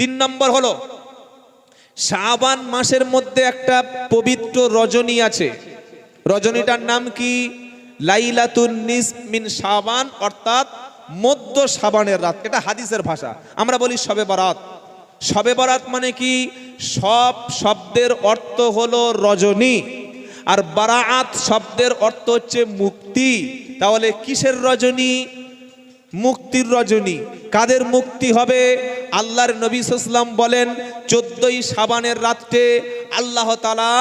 তিন নম্বর হলো শাবান মাসের মধ্যে একটা পবিত্র রজনী আছে। রজনীটার নাম কি? লাইলাতুন নিসফ মিন শাবান, অর্থাৎ মধ্য শাবানের রাত। এটা হাদিসের ভাষা। আমরা বলি শবে বরাত। শবে বরাত মানে কি? সব শব্দের অর্থ হলো রজনী, আর বারাআত শব্দের অর্থ হচ্ছে মুক্তি। তাহলে কিসের রজনী? মুক্তির রজনী। কাদের মুক্তি হবে? আল্লাহর নবী সাল্লাল্লাহু আলাইহি ওয়াসাল্লাম বলেন 14ই শাবানের রাতে আল্লাহ তাআলা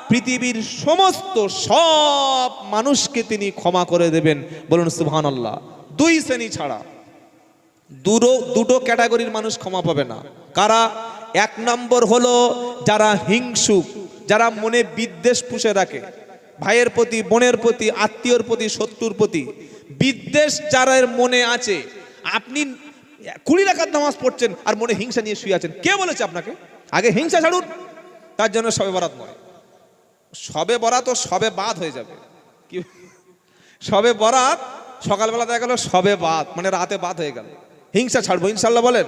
পৃথিবীর সমস্ত সব মানুষকে তিনি ক্ষমা করে দেবেন। বলুন সুবহানাল্লাহ। দুই শ্রেণী ছাড়া, দুটো ক্যাটাগরির মানুষ ক্ষমা পাবে না। কারা? এক নম্বর হলো যারা হিংসুক, যারা মনে বিদ্বেষ পুষে রাখে, ভাইয়ের প্রতি, বোনের প্রতি, আত্মীয়র প্রতি, শত্রুর প্রতি বিদ্বেষ যারা মনে আছে। আপনি 20 রাকাত নামাজ পড়ছেন আর মনে হিংসা নিয়ে শুয়ে আছেন, কে বলেছে আপনাকে? আগে হিংসা ছাড়ুন। তার জন্য শবে বরাত নয়, শবে বরাত ও শবে বাদ হয়ে যাবে। কি শবে বরাত সকালবেলা দেখা গেল শবে বাদ, মানে রাতে বাদ হয়ে গেল। হিংসা ছাড়বো ইনশাল্লাহ বলেন।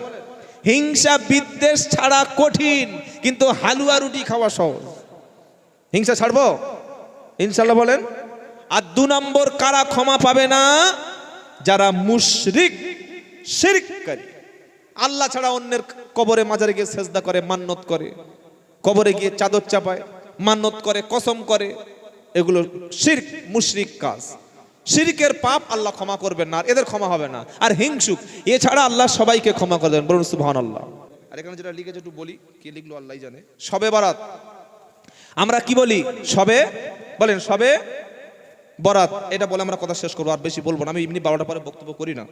হিংসা বিদ্বেষ ছাড়া কঠিন, কিন্তু হালুয়া রুটি খাওয়া সহজ। হিংসা ছাড়বো ইনশাল্লাহ বলেন। আর 2 নম্বর কারা ক্ষমা পাবে না? যারা মুশরিক, শিরককারী, আল্লাহ ছাড়া অন্যের কবরে মাজারে গিয়ে সেজদা করে, মান্নত করে, কবরে গিয়ে চাদর চাপায়, মান্নত করে, কসম করে, এগুলো শিরক, মুশরিক কাজ। শিরকের পাপ আল্লাহ ক্ষমা করবেন না, আর এদের ক্ষমা হবে না। আর হিংসুক, এছাড়া আল্লাহ সবাইকে ক্ষমা করবেন। বলুন সুবহানাল্লাহ। আর এখানে যেটা লিখেছে একটু বলি, কি লিখলো আল্লাহই জানে। শবে বরাত আমরা কি বলি? শবে, বলেন শবে বরাত। এটা বলে আমরা কথা শেষ করবো, আর বেশি বলবো না। আমি এমনি 12টা পরে বক্তব্য করি না।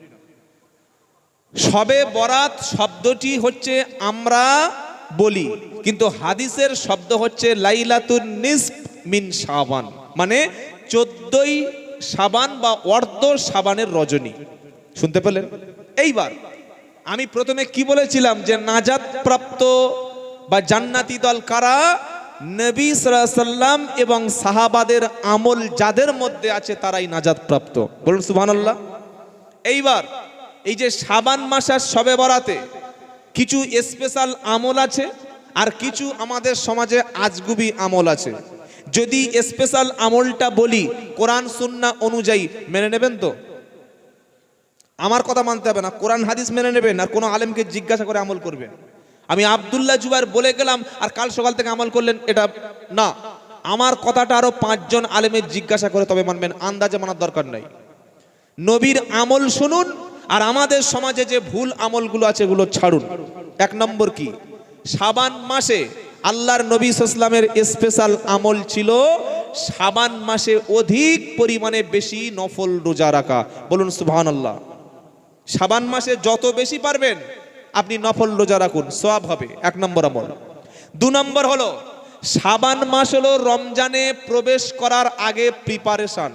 শবে বরাত শব্দটি হচ্ছে আমরা বলি, কিন্তু হাদিসের শব্দ হচ্ছে লাইলাতুন নিসফ মিন শাবান, মানে 14ই শাবান বা অর্ধ শাবানের রজনী। শুনতে পেলেন? এইবার আমি প্রথমে কি বলেছিলাম যে নাজাত প্রাপ্ত বা জান্নাতি দল কারা? নবী সাল্লাল্লাহু আলাইহি সাল্লাম এবং সাহাবাদের আমল যাদের মধ্যে আছে তারাই নাজাত প্রাপ্ত। বলুন সুবহানাল্লাহ। এইবার এই যে শাবান মাসের শবে বরাতে কিছু স্পেশাল আমল আছে, আর কিছু আমাদের সমাজে আজগুবি আমল আছে। যদি স্পেশাল আমলটা বলি কোরআন সুন্নাহ অনুযায়ী, মেনে নেবেন তো? আমার কথা মানতে হবে না, কোরআন হাদিস মেনে নেবেন, আর কোনো আলেমকে জিজ্ঞাসা করে আমল করবেন। আমি আব্দুল্লাহ জুবাইর বলে গেলাম আর কাল সকাল থেকে আমল করলেন, এটা না। আমার কথাটা আরো 5 জন আলেমের জিজ্ঞাসা করে তবে মানবেন, আন্দাজে মানার দরকার নাই। নবীর আমল শুনুন, আর আমাদের সমাজে যে ভুল আমলগুলো আছে এগুলো ছাড়ুন। 1 নম্বর কি? শাবান মাসে আল্লাহর নবী সাল্লাল্লাহু আলাইহি ওয়াসাল্লামের স্পেশাল আমল ছিল শাবান মাসে অধিক পরিমাণে বেশি নফল রোজা রাখা। বলুন সুবহানাল্লাহ। শাবান মাসে যত বেশি পারবেন আপনি নফল রোজা রাখুন, সওয়াব হবে। 1 নম্বর আমল। 2 নম্বর হলো শাবান মাস হলো রমজানে প্রবেশ করার আগে প্রিপারেশন,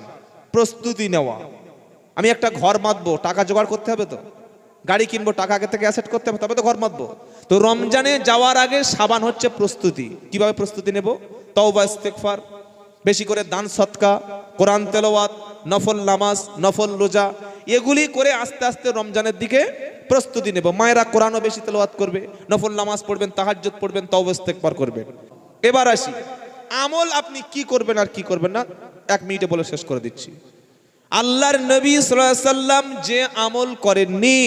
প্রস্তুতি নেওয়া। আমি একটা ঘর বাঁধবো, টাকা জোগাড় করতে হবে তো, গাড়ি কিনবো, টাকা আগে থেকে অ্যাসেট করতে হবে, তবে তো ঘর বাঁধবো। তো রমজানে যাওয়ার আগে শাবান হচ্ছে প্রস্তুতি। কিভাবে প্রস্তুতি নেব? তওবা, ইস্তেগফার, বেশি করে দান সদকা, কোরআন তেলাওয়াত, নফল নামাজ, নফল রোজা, এগুলি করে আস্তে আস্তে রমজানের দিকে প্রস্তুতি নেব। মায়েরা কোরআনও বেশি তেলাওয়াত করবে, নফল নামাজ পড়বেন, তাহাজ্জুদ পড়বেন, তওবা ইস্তেগফার করবেন। এবার আসি আমল আপনি কি করবেন আর কি করবেন না, 1 মিনিটে বলে শেষ করে দিচ্ছি। আল্লাহর নবী সাল্লাল্লাহু আলাইহি ওয়াসাল্লাম যে আমল করেননি,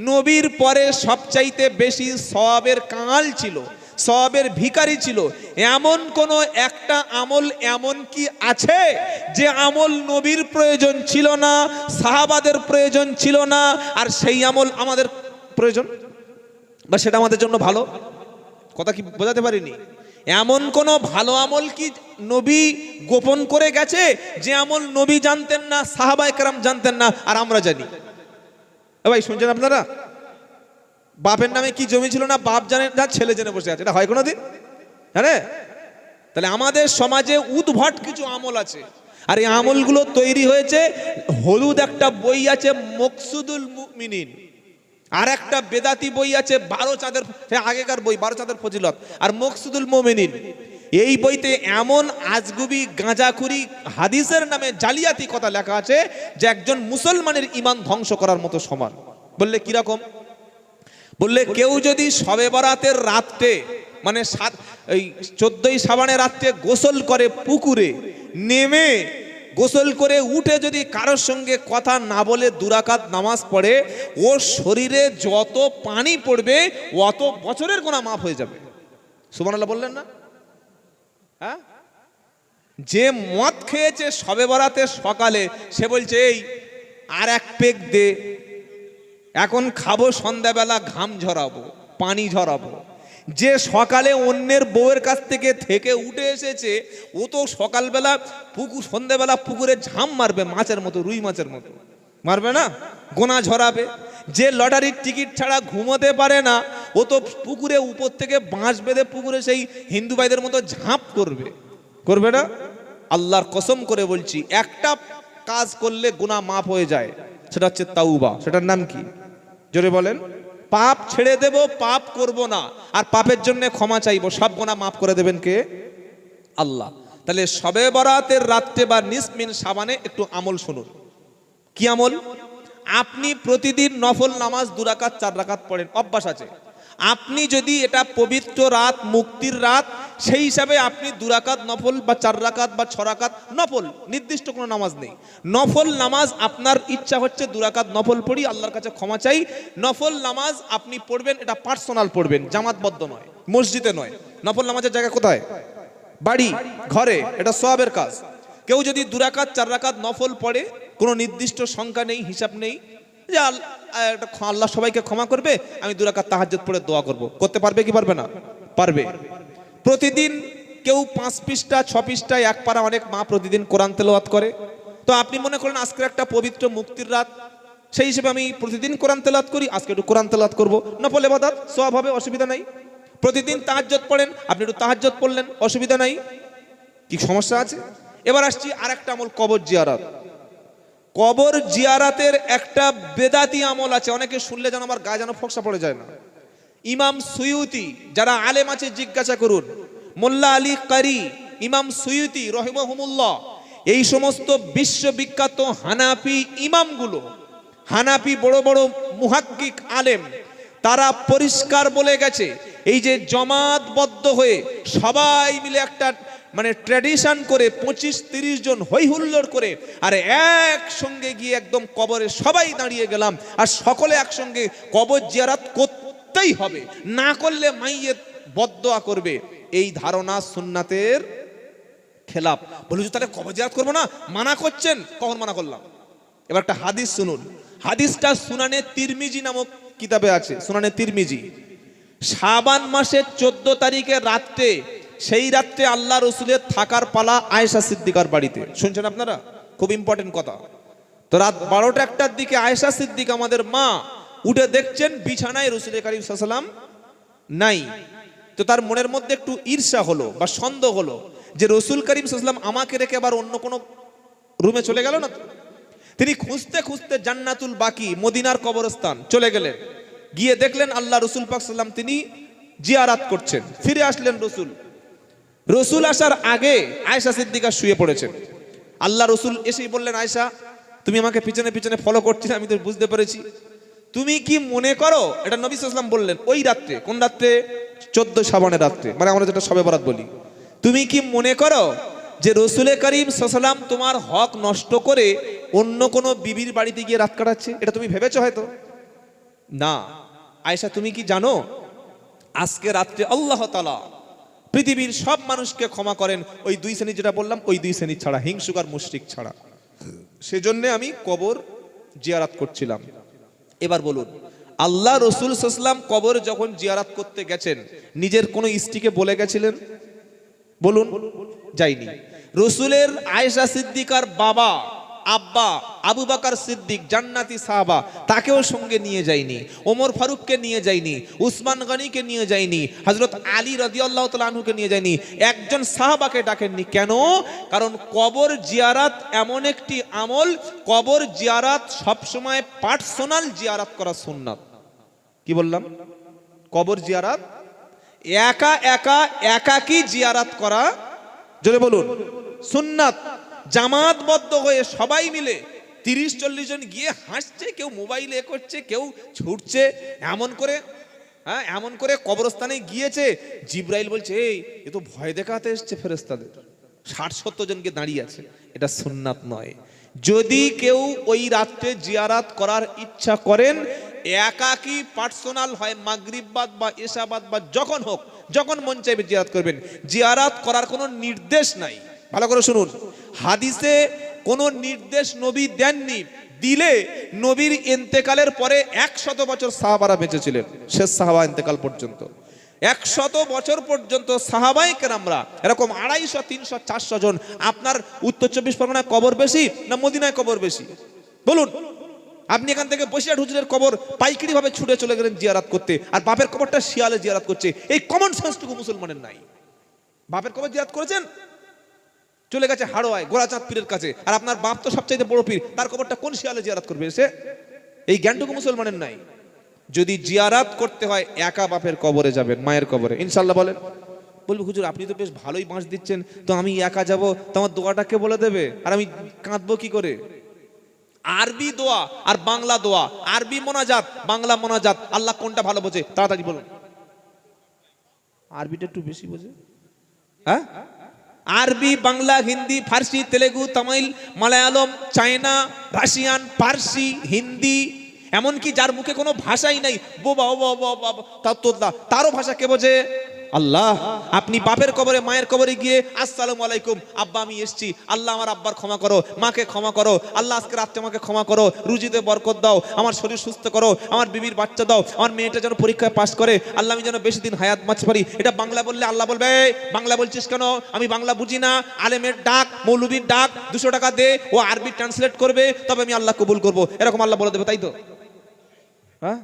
নবীর পরে সবচাইতে বেশি সওয়াবের কাঙাল ছিল, সওয়াবের ভিখারি ছিল, এমন কোন একটা আমল এমন কি আছে যে আমল নবীর প্রয়োজন ছিল না, সাহাবাদের প্রয়োজন ছিল না, আর সেই আমল আমাদের প্রয়োজন বা সেটা আমাদের জন্য ভালো? কথা কি বোঝাতে পারিনি? এমন কোন ভালো আমল কি নবী গোপন করে গেছে যে আমল নবী জানতেন না, সাহাবায়ে কেরাম জানতেন না, আর আমরা জানি? ভাই শুনছেন আপনারা? বাপের নামে কি জমি ছিল না, বাপ জানে না, ছেলে জেনে বসে আছে, এটা হয় কোনোদিন? হ্যাঁ। তাহলে আমাদের সমাজে উদ্ভট কিছু আমল আছে, আর এই আমলগুলো তৈরি হয়েছে। হলুদ একটা বই আছে মকসুদুল মুমিনিন, আর একটা বেদাতি বই আছে 12 চাঁদের, আগেকার বই 12 চাঁদের ফজিলত, আর মকসুদুল মুমিনিন। এই বইতে এমন আজগুবি গাঁজাখুরি হাদিসের নামে জালিয়াতি কথা লেখা আছে যে একজন মুসলমানের ঈমান ধ্বংস করার মতো সমান। বললে কিরকম? বললে কেউ যদি শবে বরাতের রাত্রে মানে 14ই শাবানের রাত্রে গোসল করে পুকুরে নেমে গোসল করে উঠে যদি কারোর সঙ্গে কথা না বলে 2 রাকাত নামাজ পড়ে, ওর শরীরে যত পানি পড়বে অত বছরের গুনাহ মাফ হয়ে যাবে। সুবহানাল্লাহ বললেন না? হ্যাঁ, যে মদ খেয়েছে শবে বরাতের সকালে সে বলছে এই আর 1 পেগ দে, এখন খাবো, সন্ধ্যাবেলা ঘাম ঝরাবো, পানি ঝরাবো। যে সকালে অন্যের বউয়ের কাছ থেকে উঠে এসেছে ও তো সকালবেলা সন্ধ্যাবেলা পুকুরে ঝাম মারবে মাছের মতো, রুই মাছের মতো মারবে না, গোনা ঝরাবে। যে লটারির টিকিট ছাড়া ঘুমোতে পারে না ও তো পুকুরে উপর থেকে বাঁশ বেঁধে পুকুরে সেই হিন্দু ভাইদের মতো ঝাঁপ করবে না? আল্লাহর কসম করে বলছি, একটা কাজ করলে গুনাহ মাফ হয়ে যায়, সেটা হচ্ছে তাওবা। সেটার নাম কি? জোরে বলেন। পাপ ছেড়ে দেব, পাপ করব না, আর পাপের জন্য ক্ষমা চাইবো, সব গুনাহ মাফ করে দেবেন কে? আল্লাহ। তাহলে শবে বরাতের রাত্রে বা নিসমিন শাবানে একটু আমল শুনুন। কি আমল? আপনি প্রতিদিন নফল নামাজ 2 রাকাত 4 রাকাত পড়েন, অভ্যাস আছে। আপনি যদি এটা পবিত্র রাত, মুক্তির রাত, সেই হিসাবে আপনি 2 রাকাত নফল বা 4 রাকাত বা 6 রাকাত নফল, নির্দিষ্ট কোনো নামাজ নেই, নফল নামাজ আপনার ইচ্ছা হচ্ছে 2 রাকাত নফল পড়ি, আল্লাহর কাছে ক্ষমা চাই, নফল নামাজ আপনি পড়বেন, এটা পার্সোনাল পড়বেন, জামাতবদ্ধ নয়, মসজিদে নয়। নফল নামাজের জায়গা কোথায়? বাড়ি, ঘরে, এটা সওয়াবের কাজ। কেউ যদি 2 রাকাত 4 রাকাত নফল পড়ে, কোনো নির্দিষ্ট সংখ্যা নেই, হিসাব নেই, যে আল্লাহ সবাইকে ক্ষমা করবে, আমি 2 রাকাত তাহাজ্জুদ পড়ে দোয়া করব, করতে পারবে কি পারবে না? পারবে। প্রতিদিন কেউ 5 পৃষ্ঠা 6 পৃষ্ঠায় 1 পারা, অনেক মা প্রতিদিন কোরআন তেলাওয়াত করে। তো আপনি মনে করেন আজকে একটা পবিত্র মুক্তির রাত, সেই হিসেবে আমি প্রতিদিন কোরআন তেলাওয়াত করি, আজকে একটু কোরআন তেলাওয়াত করব, নফল ইবাদত, সওয়াব হবে, অসুবিধা নাই। প্রতিদিন তাহাজ্জুদ পড়েন, আপনি একটু তাহাজ্জুদ পড়লেন, অসুবিধা নাই। কি সমস্যা আছে? এবার আসছি আরেকটা আমল, কবর জিয়ারত। কবর জিয়ারাতের একটা বেদাতি আমল আছে, অনেকে শুনলে যেন আমার গায়ে যেন ফোকসা পড়ে যায় না। ইমাম সুয়ুতি, যারা আলেম আছে জিজ্ঞাসা করুন, মোল্লা আলী কারি, ইমাম সুয়ুতি রহিমাহুমুল্লাহ, এই সমস্ত বিশ্ববিখ্যাত হানাফি ইমামগুলো, হানাফি বড় বড় মুহাক্কিক আলেম, তারা পরিষ্কার বলে গেছে, এই যে জমাতবদ্ধ হয়ে সবাই মিলে একটা মানে ট্র্যাডিশন করে 25-30 জন হই হুল্লোড় করে আর একসঙ্গে গিয়ে একদম কবরে সবাই দাঁড়িয়ে গেলাম, আর সকলে একসঙ্গে কবর জিয়ারত করতেই হবে, না করলে মাইয়েত বদদোয়া করবে, এই ধারণা সুন্নাতের খেলাফ। বলছো তাহলে কবর জিয়ারত করবো না, মানা করছেন? কখন মানা করলাম? এবার একটা হাদিস শুনুন। হাদিসটা সুনানে তিরমিজি নামক কিতাবে আছে, সুনানে তিরমিজি। শাবান মাসের 14 তারিখের রাত্রে, সেই রাত্রে আল্লাহ রসুলের থাকার পালা আয়েশা সিদ্দিকার বাড়িতে। শুনছেন আপনারা? খুব ইম্পর্টেন্ট কথা। তো রাত 12টা-1টার দিকে আয়েশা সিদ্দিক আমাদের মা উঠে দেখছেন বিছানায় রসুল করিম সাল্লাল্লাহু আলাইহি ওয়াসাল্লাম নাই। তো তার মনের মধ্যে একটু ঈর্ষা হলো বা সন্দেহ হলো যে রসুল করিম সাল্লাল্লাহু আলাইহি ওয়াসাল্লাম আমাকে রেখে আবার অন্য কোনো রুমে চলে গেল না তো। তিনি খুঁজতে খুঁজতে জান্নাতুল বাকি, মদিনার কবরস্থান চলে গেলেন, গিয়ে দেখলেন আল্লাহ রসুল পাক সাল্লাল্লাহু আলাইহি ওয়াসাল্লাম তিনি জিয়ারাত করছেন। ফিরে আসলেন রসুল আসার আগে আয়েশা সিদ্দিকা শুয়ে পড়েছেন। আল্লাহ রসুল এসেই বললেন, আয়েশা তুমি আমাকে পিছনে পিছনে ফলো করছিলে, আমি তো বুঝতে পেরেছি, তুমি কি মনে করো, এটা নবী সাল্লাল্লাহু আলাইহি ওয়াসাল্লাম বললেন ওই রাত্রে, কোন রাত্রে? 14 শাবানের রাত্রে, মানে আমরা যেটা শবে বরাত বলি। তুমি কি মনে করো যে রসুল করিম সাল্লাল্লাহু আলাইহি ওয়াসাল্লাম তোমার হক নষ্ট করে অন্য কোনো বিবির বাড়িতে গিয়ে রাত কাটাচ্ছে? এটা তুমি ভেবেছো হয়তো? না আয়েশা, তুমি কি জানো আজকে রাত্রে আল্লাহ তাআলা পৃথিবীর সব মানুষকে ক্ষমা করেন, ওই 2 শ্রেণী যেটা বললাম, ওই 2 শ্রেণী ছাড়া, হিংসুক আর মুশরিক ছাড়া। সেজন্য আমি কবর জিয়ারাত করছিলাম। এবার বলুন, আল্লাহ রসুল সাল্লাল্লাহু আলাইহি ওয়াসাল্লাম কবর যখন জিয়ারাত করতে গেছেন, নিজের কোনো স্ত্রীকে বলে গেছিলেন? বলুন, যায়নি। রসুলের আয়েশা সিদ্দিকার বাবা আব্বা আবু বকর সিদ্দিক জান্নাতি সাহাবা, তাকেও সঙ্গে নিয়ে যায়নি, ওমর ফারুককে নিয়ে যায়নি, উসমান গনিকে নিয়ে যায়নি, হযরত আলী রাদিয়াল্লাহু তাআলা আনহুকে নিয়ে যায়নি, একজন সাহাবাকে ডাকেননি। কেন? কারণ কবর জিয়ারাত এমন একটি আমল, কবর জিয়ারাত সবসময় পার্সোনাল জিয়ারাত করা সুন্নাত। কি বললাম? কবর জিয়ারাত একা একা একাকী জিয়ারাত করা, জোরে বলুন, সুন্নাত। জামাতবদ্ধ হয়ে সবাই মিলে 30-40 জন গিয়ে হাসছে, কেউ মোবাইলে করছে, কেউ ছুটছে, এমন করে হ্যাঁ, এমন করে কবরস্থানে গিয়েছে, জিব্রাইল বলছে এই এ তো ভয় দেখাতে এসছে ফেরেশতাদের, 60-70 জনকে দাঁড়িয়ে আছে। এটা সুন্নাত নয়। যদি কেউ ওই রাত্রে জিয়ারাত করার ইচ্ছা করেন, একাকী পার্সোনাল হয় মাগরিব বাদ বা এশা বাদ বা যখন হোক, যখন মন চাইবে জিয়ারাত করবেন। জিয়ারাত করার কোনো নির্দেশ নাই। ভালো করে শুনুন, হাদিসে কোনো নির্দেশ নবী দেননি। দিলে নবীর ইন্তেকালের পরে 100 বছর সাহাবারা বেঁচে ছিলেন, শেষ সাহাবা ইন্তেকাল পর্যন্ত। 100 বছর পর্যন্ত সাহাবায়ে কেরামরা এরকম 250, 300, 400 জন। আপনার উত্তর 24 পরগনায় কবর বেশি না মদিনায় কবর বেশি বলুন? আপনি এখান থেকে বসিরহাট হুজুরের কবর পাইকারি ভাবে ছুটে চলে গেলেন জিয়ারাত করতে, আর বাপের কবরটা শিয়ালে জিয়ারাত করছে। এই কমন সেন্সটুকু মুসলমানের নাই। বাপের কবর জিয়ারাত করেছেন, চলে গেছে হাড়োয়ায় গোরাচাঁদ পীরের কাছে, আর আপনার বাপ তো সবচাইতে বড় পীর, তার কবরটা কোন শিয়ালে জিয়ারাত করবে এসে? এই জ্ঞানটুকু মুসলমানের নাই। যদি জিয়ারাত করতে হয় একা বাপের কবরে যাবেন, মায়ের কবরে ইনশাআল্লাহ বলেন। বলবো হুজুর আপনি তো বেশ ভালোই বাঁশ দিচ্ছেন, তো আমি একা যাব, তোমার দোয়াটা কে বলে দেবে, আর আমি কাঁদবো কি করে? আরবি দোয়া আর বাংলা দোয়া, আরবি মোনাজাত বাংলা মোনাজাত, আল্লাহ কোনটা ভালো বোঝে তাড়াতাড়ি বলুন। আরবিটা একটু বেশি বোঝে। হ্যাঁ, আরবি, বাংলা, হিন্দি, ফার্সি, তেলেগু, তামিল, মালায়ালম, চায়না, রাশিয়ান, পার্সি, হিন্দি, এমনকি যার মুখে কোনো ভাষাই নাই, বোবা তারও ভাষা কে বোঝে? আল্লাহ। আপনি বাপের কবরে মায়ের কবরে গিয়ে আসসালামু আলাইকুম আব্বা আমি এসেছি, আল্লাহ আমার আব্বার ক্ষমা করো, মাকে ক্ষমা করো, আল্লাহ আজকে রাত্রে আমাকে ক্ষমা করো, রুজিতে বরকত দাও, আমার শরীর সুস্থ করো, আমার বিবির বাচ্চা দাও, আমার মেয়েটা যেন পরীক্ষায় পাস করে, আল্লাহ আমি যেন বেশি দিন হায়াত বাঁচতে পারি। এটা বাংলা বললে আল্লাহ বলবে বাংলা বলছিস কেন, আমি বাংলা বুঝি না, আলেমের ডাক, মৌলবীর ডাক, 200 টাকা দে, ও আরবি ট্রান্সলেট করবে, তবে আমি আল্লাহ কবুল করবো, এরকম আল্লাহ বলে দেবে, তাই তো? হ্যাঁ,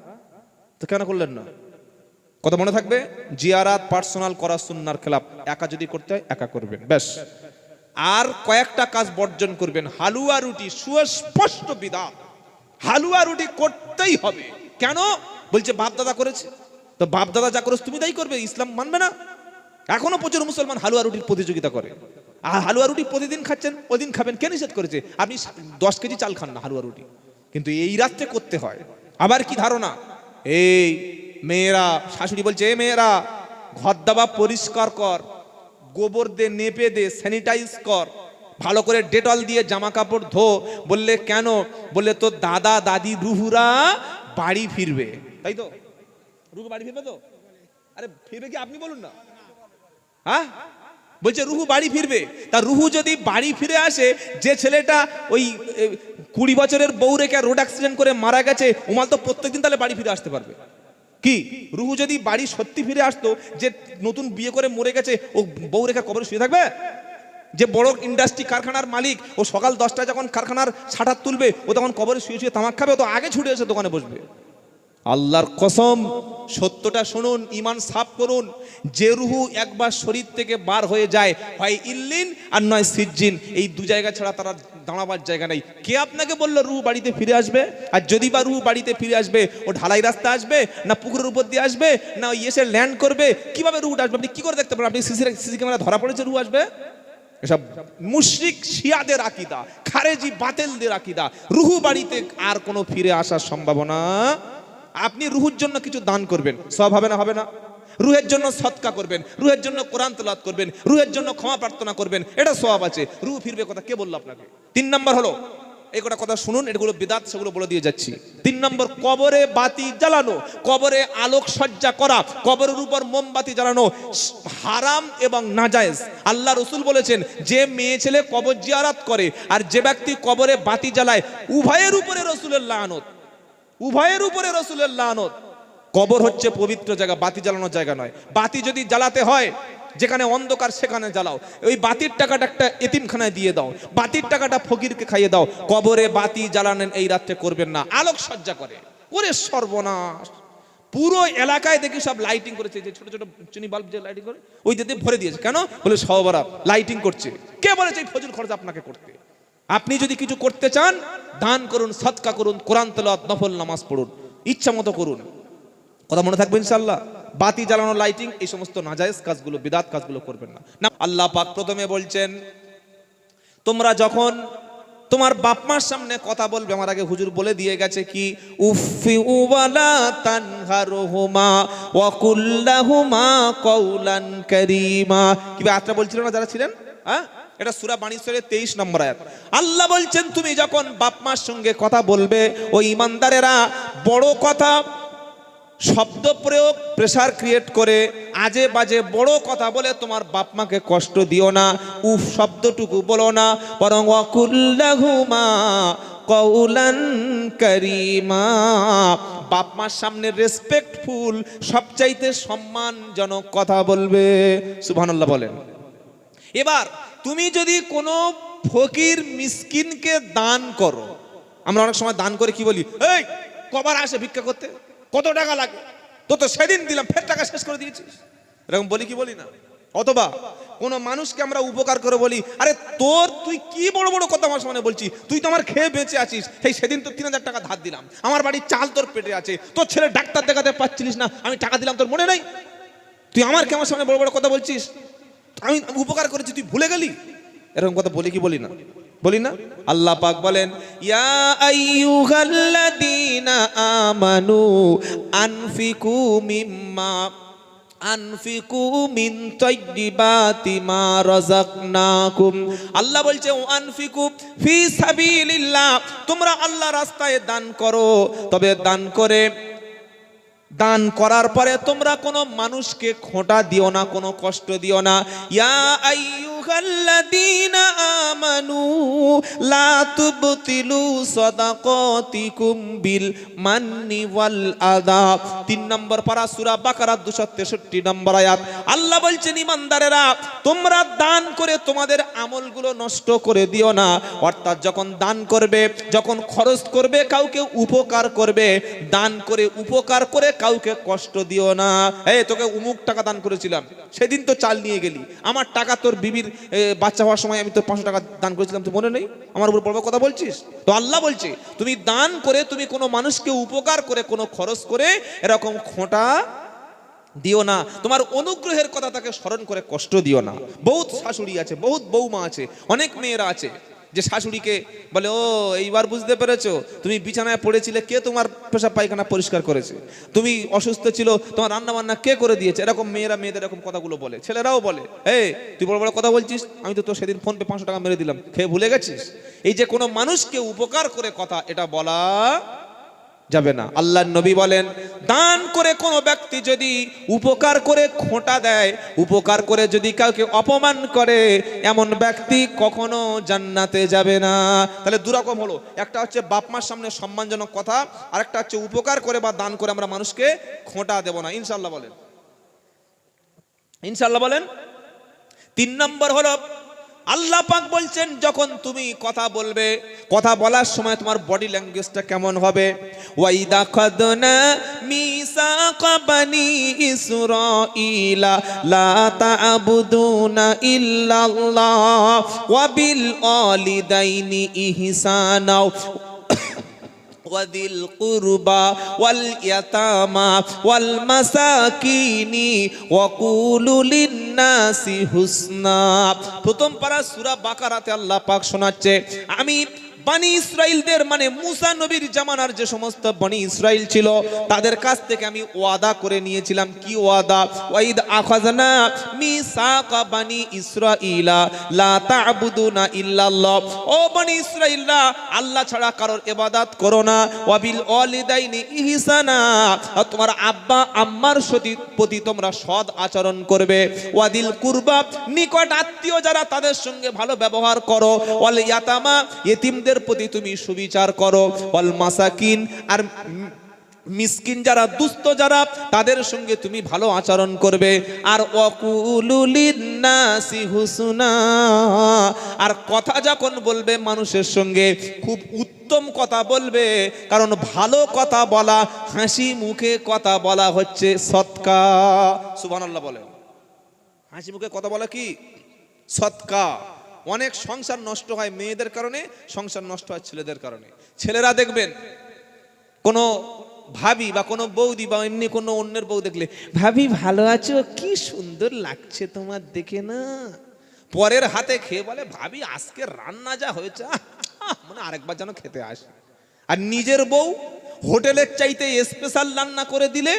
তো কেন করলেন না? কথা মনে থাকবে, জিয়ারাত পার্সোনাল করা সুন্নাহর খেলাফ। একা যদি করতে হয় একা করবেন, ব্যাস। আর কয়েকটা কাজ বর্জন করবেন। হালুয়া রুটি সুস্পষ্ট বিদআত, হালুয়া রুটি করতেই হবে। কেন? বলছে বাপ দাদা করেছে, তো বাপ দাদা যা করেছে তুমি তাই করবে, ইসলাম মানবে না? এখনো প্রচুর মুসলমান হালুয়া রুটির প্রতিযোগিতা করে। আর হালুয়া রুটি প্রতিদিন খাচ্ছেন, ওদিন খাবেন, কে নিষেধ করেছে? আপনি 10 কেজি চাল খান না হালুয়া রুটি, কিন্তু এই রাত্রে করতে হয়। আবার কি ধারণা, এই মেয়েরা, শাশুড়ি বলছে এ মেয়েরা ঘর দাবা পরিষ্কার কর, গোবর দে, নেপে দে, স্যানিটাইজ কর, ভালো করে ডেটল দিয়ে জামা কাপড় ধো। বললে কেন? বললে তো দাদা দাদি রুহুরা বাড়ি ফিরবে, তাই তো? রুহু বাড়ি ফিরবে তো? আরে ফিরবে কি আপনি বলুন না। হ্যাঁ, বলছে রুহু বাড়ি ফিরবে। তা রুহু যদি বাড়ি ফিরে আসে, যে ছেলেটা ওই 20 বছরের বউ রেখে রোড অ্যাক্সিডেন্ট করে মারা গেছে, উমাল তো প্রত্যেকদিন তাহলে বাড়ি ফিরে আসতে পারবে কি? রুহু যদি বাড়ি সত্যি ফিরে আসতো, যে নতুন বিয়ে করে মরে গেছে, ও বউ রেখে কবরে শুয়ে থাকবে? যে বড় ইন্ডাস্ট্রি কারখানার মালিক, ও সকাল 10টায় যখন কারখানার শাটার তুলবে, ও তখন কবরে শুয়ে শুয়ে তামাক খাবে, ও তো আগে ছুটে এসে দোকানে বসবে। আল্লাহর কসম, সত্যটা শুনুন, ঈমান সাফ করুন। যে রুহু একবার শরীর থেকে বার হয়ে যায়, হয় ইল্লিন আর নয় সিজ্জিন, এই 2 জায়গা ছাড়া তারা দাঁড়াবার জায়গা নেই। কে আপনাকে বললো রুহু বাড়িতে ফিরে আসবে? আর যদি বা রুহু বাড়িতে ফিরে আসবে, ও ঢালাই রাস্তা আসবে, না পুকুরের উপর দিয়ে আসবে, না এসে ল্যান্ড করবে? কিভাবে রুহুটা আসবে আপনি কি করে দেখতে পারেন? আপনি সিসি ক্যামেরা ধরা পড়েছে রুহু আসবে? এসব মুশরিক শিয়াদের আকীদা, খারেজি বাতিলদের আকীদা। রুহু বাড়িতে আর কোনো ফিরে আসার সম্ভাবনা। আপনি রুহুর জন্য কিছু দান করবেন, সব হবে না? হবে না। রুহের জন্য সদকা করবেন, রুহের জন্য কোরআন তেলাওয়াত করবেন, রুহের জন্য ক্ষমা প্রার্থনা করবেন, এটা সওয়াব আছে। রুহ ফিরবে কথা কে বললো আপনাকে? 3 নম্বর হলো, এই কটা কথা শুনুন, এগুলো বিদআত, সেগুলো বলে দিয়ে যাচ্ছি। 3 নম্বর, কবরে বাতি জ্বালানো, কবরে আলোক সজ্জা করা, কবরের উপর মোমবাতি জ্বালানো হারাম এবং নাজায়েজ। আল্লাহ রাসূল বলেছেন, যে মেয়ে ছেলে কবর জিয়ারত করে আর যে ব্যক্তি কবরে বাতি জ্বালায়, উভয়ের উপরে রাসূলের লানত, উভয়ের উপরে রাসূলের লানত। কবর হচ্ছে পবিত্র জায়গা, বাতি জ্বালানোর জায়গা নয়। বাতি যদি জ্বালাতে হয়, যেখানে অন্ধকার সেখানে জ্বালাও। ওই বাতির টাকাটা একটা এতিমখানায় দিয়ে দাও, বাতির টাকাটা ফকিরকে খাইয়ে দাও। কবরে বাতি জ্বালানোর এই রাত্রে করবেন না। আলোক সজ্জা করে, ওরে সর্বনাশ! পুরো এলাকায় দেখি সব লাইটিং করেছে, যে ছোট ছোট চিনি বাল্ব যে লাইটিং করে, ওই দিয়ে ভরে দিয়েছে। কেন? বলে সবারা লাইটিং করছে। কে বলেছে এই ফজল খরচ আপনাকে করতে? আপনি যদি কিছু করতে চান, দান করুন, সদকা করুন, কোরআন তেলাওয়াত, নফল নামাজ পড়ুন, ইচ্ছা মতো করুন। কথা মনে থাকবে ইনশাআল্লাহ। বাতি জ্বালানো, লাইটিং, এই সমস্ত নাজায়েজ কাজগুলো, বিদআত কাজগুলো করবেন না। আল্লাহ পাক প্রথমে বলছেন, তোমরা যখন তোমার বাপ মার সামনে কথা বলবে, আমার আগে হুজুর বলে দিয়ে গেছে কি, উফি ওয়ালা তানহারহুমা ওয়া কুল্লাহুমা কওলান কারীমা। কি আয়াতটা বলছিল না যারা ছিলেন, হ্যাঁ, এটা সূরা বানী সূরার 23 নম্বর আয়াত। আল্লাহ বলছেন তুমি যখন বাপ মার সঙ্গে কথা বলবে, ওই ইমানদারেরা বড় কথা, শব্দ প্রয়োগ, প্রেসার ক্রিয়েট করে আজে বাজে বড় কথা বলে তোমার বাপ মাকে কষ্ট দিও না, উফ শব্দটুকু বলো না, বরং ওয়াকুল্লাহুমা কওলান কারীমা, বাপ মার সামনে রেসপেক্টফুল, সবচাইতে সম্মানজনক কথা বলবে। সুবহানাল্লাহ বলেন। এবার তুমি যদি কোনো ফকির মিসকিনকে দান করো, আমরা অনেক সময় দান করে কি বলি, এই কবার আসে ভিক্ষা করতে, কত টাকা লাগে, তো সেদিন দিলাম ফের টাকা শেষ করে দিয়েছিস, এরকম বলি কি বলি না? অথবা কোনো মানুষকে আমরা উপকার করে বলি, আরে তুই কি বড় বড় কথা আমার সামনে বলছিস, তুই তো আমার খেয়ে বেঁচে আছিস, এই সেদিন তো 3000 টাকা ধার দিলাম, আমার বাড়ির চাল তোর পেটে আছে, তোর ছেলে ডাক্তার দেখাতে পাচ্ছিলিস না, আমি টাকা দিলাম, তোর মনে নাই? তুই আমার আমার সামনে বড় বড় কথা বলছিস, আমি উপকার করেছি, তুই ভুলে গেলি? এরকম কথা বলি কি বলি না? বলি না? আল্লাহ পাক বলেন, ইয়া আইয়ুহাল্লাযীনা আমানু আনফিকু মিন তাইয়্যিবাতি মা রাযাকনাকুম। আল্লাহ বলছে আনফিকু ফি সাবিলিল্লাহ, তোমরা আল্লাহ রাস্তায় দান করো, তবে দান করার পরে তোমরা কোনো মানুষকে খোঁটা দিও না, কোনো কষ্ট দিও না। ইয়া আইয়ুহাল্লাযীনা আমানু লা তুবতিলু সাদাকাতিকুম বিল মান্নি ওয়াল আযা। 3 নম্বর পারা সূরা বাকারা 263 নম্বর আয়াত। আল্লাহ বলছেন ইমানদারেরা তোমরা দান করে তোমাদের আমলগুলো নষ্ট করে দিও না। অর্থাৎ যখন দান করবে, যখন খরচ করবে, কাউকে উপকার করবে, দান করে উপকার করে কাউকে কষ্ট দিও না। এই তোকে উমুক টাকা দান করেছিলাম, সেদিন তো চাল নিয়ে গেলি, আমার টাকা তোর বিবির বাচ্চা হওয়ার সময় আমি তো 500 টাকা দান করেছিলাম, তুই মনে নেই? আমার উপর বড় কথা বলছিস? তো আল্লাহ বলছে তুমি দান করে, তুমি কোনো মানুষকে উপকার করে, কোনো খরচ করে এরকম খোঁটা দিও না, তোমার অনুগ্রহের কথা তাকে স্মরণ করে কষ্ট দিও না। বহুত শাশুড়ি আছে, বহুত বৌমা আছে, অনেক মেয়েরা আছে যে শাশুড়িকে বলে, ও এইবার বুঝতে পেরেছো, তুমি বিছানায় পড়েছিলে, কে তোমার পেশাব পায়খানা পরিষ্কার করেছে, তুমি অসুস্থ ছিল, তোমার রান্না বান্না কে করে দিয়েছে, এরকম মেয়েদের এরকম কথাগুলো বলে, ছেলেরাও বলে, এই তুই বড় বড় কথা বলছিস, আমি তো সেদিন ফোন পে 500 টাকা মেরে দিলাম, খেয়ে ভুলে গেছিস? এই যে কোনো মানুষকে উপকার করে কথা, এটা বলা যাবে না। আল্লাহর নবী বলেন, দান করে কোনো ব্যক্তি যদি উপকার করে খোঁটা দেয়, উপকার করে যদি কাউকে অপমান করে, এমন ব্যক্তি কখনো জান্নাতে যাবে না। তাহলে দুরকম হলো, একটা হচ্ছে বাপ মার সামনে সম্মানজনক কথা, আর একটা হচ্ছে উপকার করে বা দান করে আমরা মানুষকে খোঁটা দেব না। ইনশাআল্লাহ বলেন, ইনশাআল্লাহ বলেন। 3 নম্বর হলো, আল্লাহ পাক বলছেন যখন তুমি কথা বলবে, কথা বলার সময় তোমার বডি ল্যাঙ্গুয়েজটা কেমন হবে? ওয়াইদা খাদনা মিসাকা বানি ইসরাঈলা লা তা'বুদুনা ইল্লাল্লাহ ওয়া বিল ওয়ালিদাইনি ইহসানা ওয়াদিল কুরবা ওয়াল ইয়াতামা ওয়াল মাসাকিনি ওয়া কুলু লিন-নাসি হুসনা। প্রথম পারা সূরা বাকারাতে আল্লাহ পাক শোনাচ্ছে, আমি বনি ইসরাইলদের, মানে মুসা নবীর জামানার যে সমস্ত বনি ইসরাইল ছিল, তাদের কাছ থেকে আমি ওয়াদা করে নিয়েছিলাম। কি ওয়াদা? ওয়াইদ আখাযনা মিসাকা বনি ইসরাঈলা লা তা'বুদুনা ইল্লাল্লাহ, ও বনি ইসরাইলরা আল্লাহ ছাড়া কারোর ইবাদত করো না। ওয়াবিল ওয়ালিদাইনি ইহসানা, তোমার আব্বা আম্মার প্রতি তোমরা সৎ আচরণ করবে। ওয়াদিল কুরবা, নিকট আত্মীয় যারা তাদের সঙ্গে ভালো ব্যবহার করো। ওয়াল ইয়াতামা, ইতিমদের প্রতি তুমি সুবিচার করো। ওয়াল মাসাকিন, আর মিসকিন যারা, দুস্থ যারা, তাদের সঙ্গে তুমি ভালো আচরণ করবে। আর ওয়াকুলু লিন-নাসি হুসনা, আর কথা যখন বলবে মানুষের সঙ্গে খুব উত্তম কথা বলবে, কারণ ভালো কথা বলা, হাসি মুখে কথা বলা হচ্ছে সদকা। সুবহানাল্লাহ বলেন। হাসি মুখে কথা বলা কি? সদকা। অনেক সংসার নষ্ট হয় মেয়েদের কারণে, সংসার নষ্ট হয় ছেলেদের কারণে। ছেলেরা দেখবেন কোনো ভাবি বা কোনো বৌদি বা এমনি কোনো অন্যের বউ দেখলে, ভাবি ভালো আছো, কি সুন্দর লাগছে তোমার দেখে না, পরের হাতে খেয়ে বলে, ভাবি আজকে রান্না যা হয়েছে, মানে আরেকবার যেন খেতে আসে। আর নিজের বউ হোটেলের চাইতে স্পেশাল রান্না করে দিলে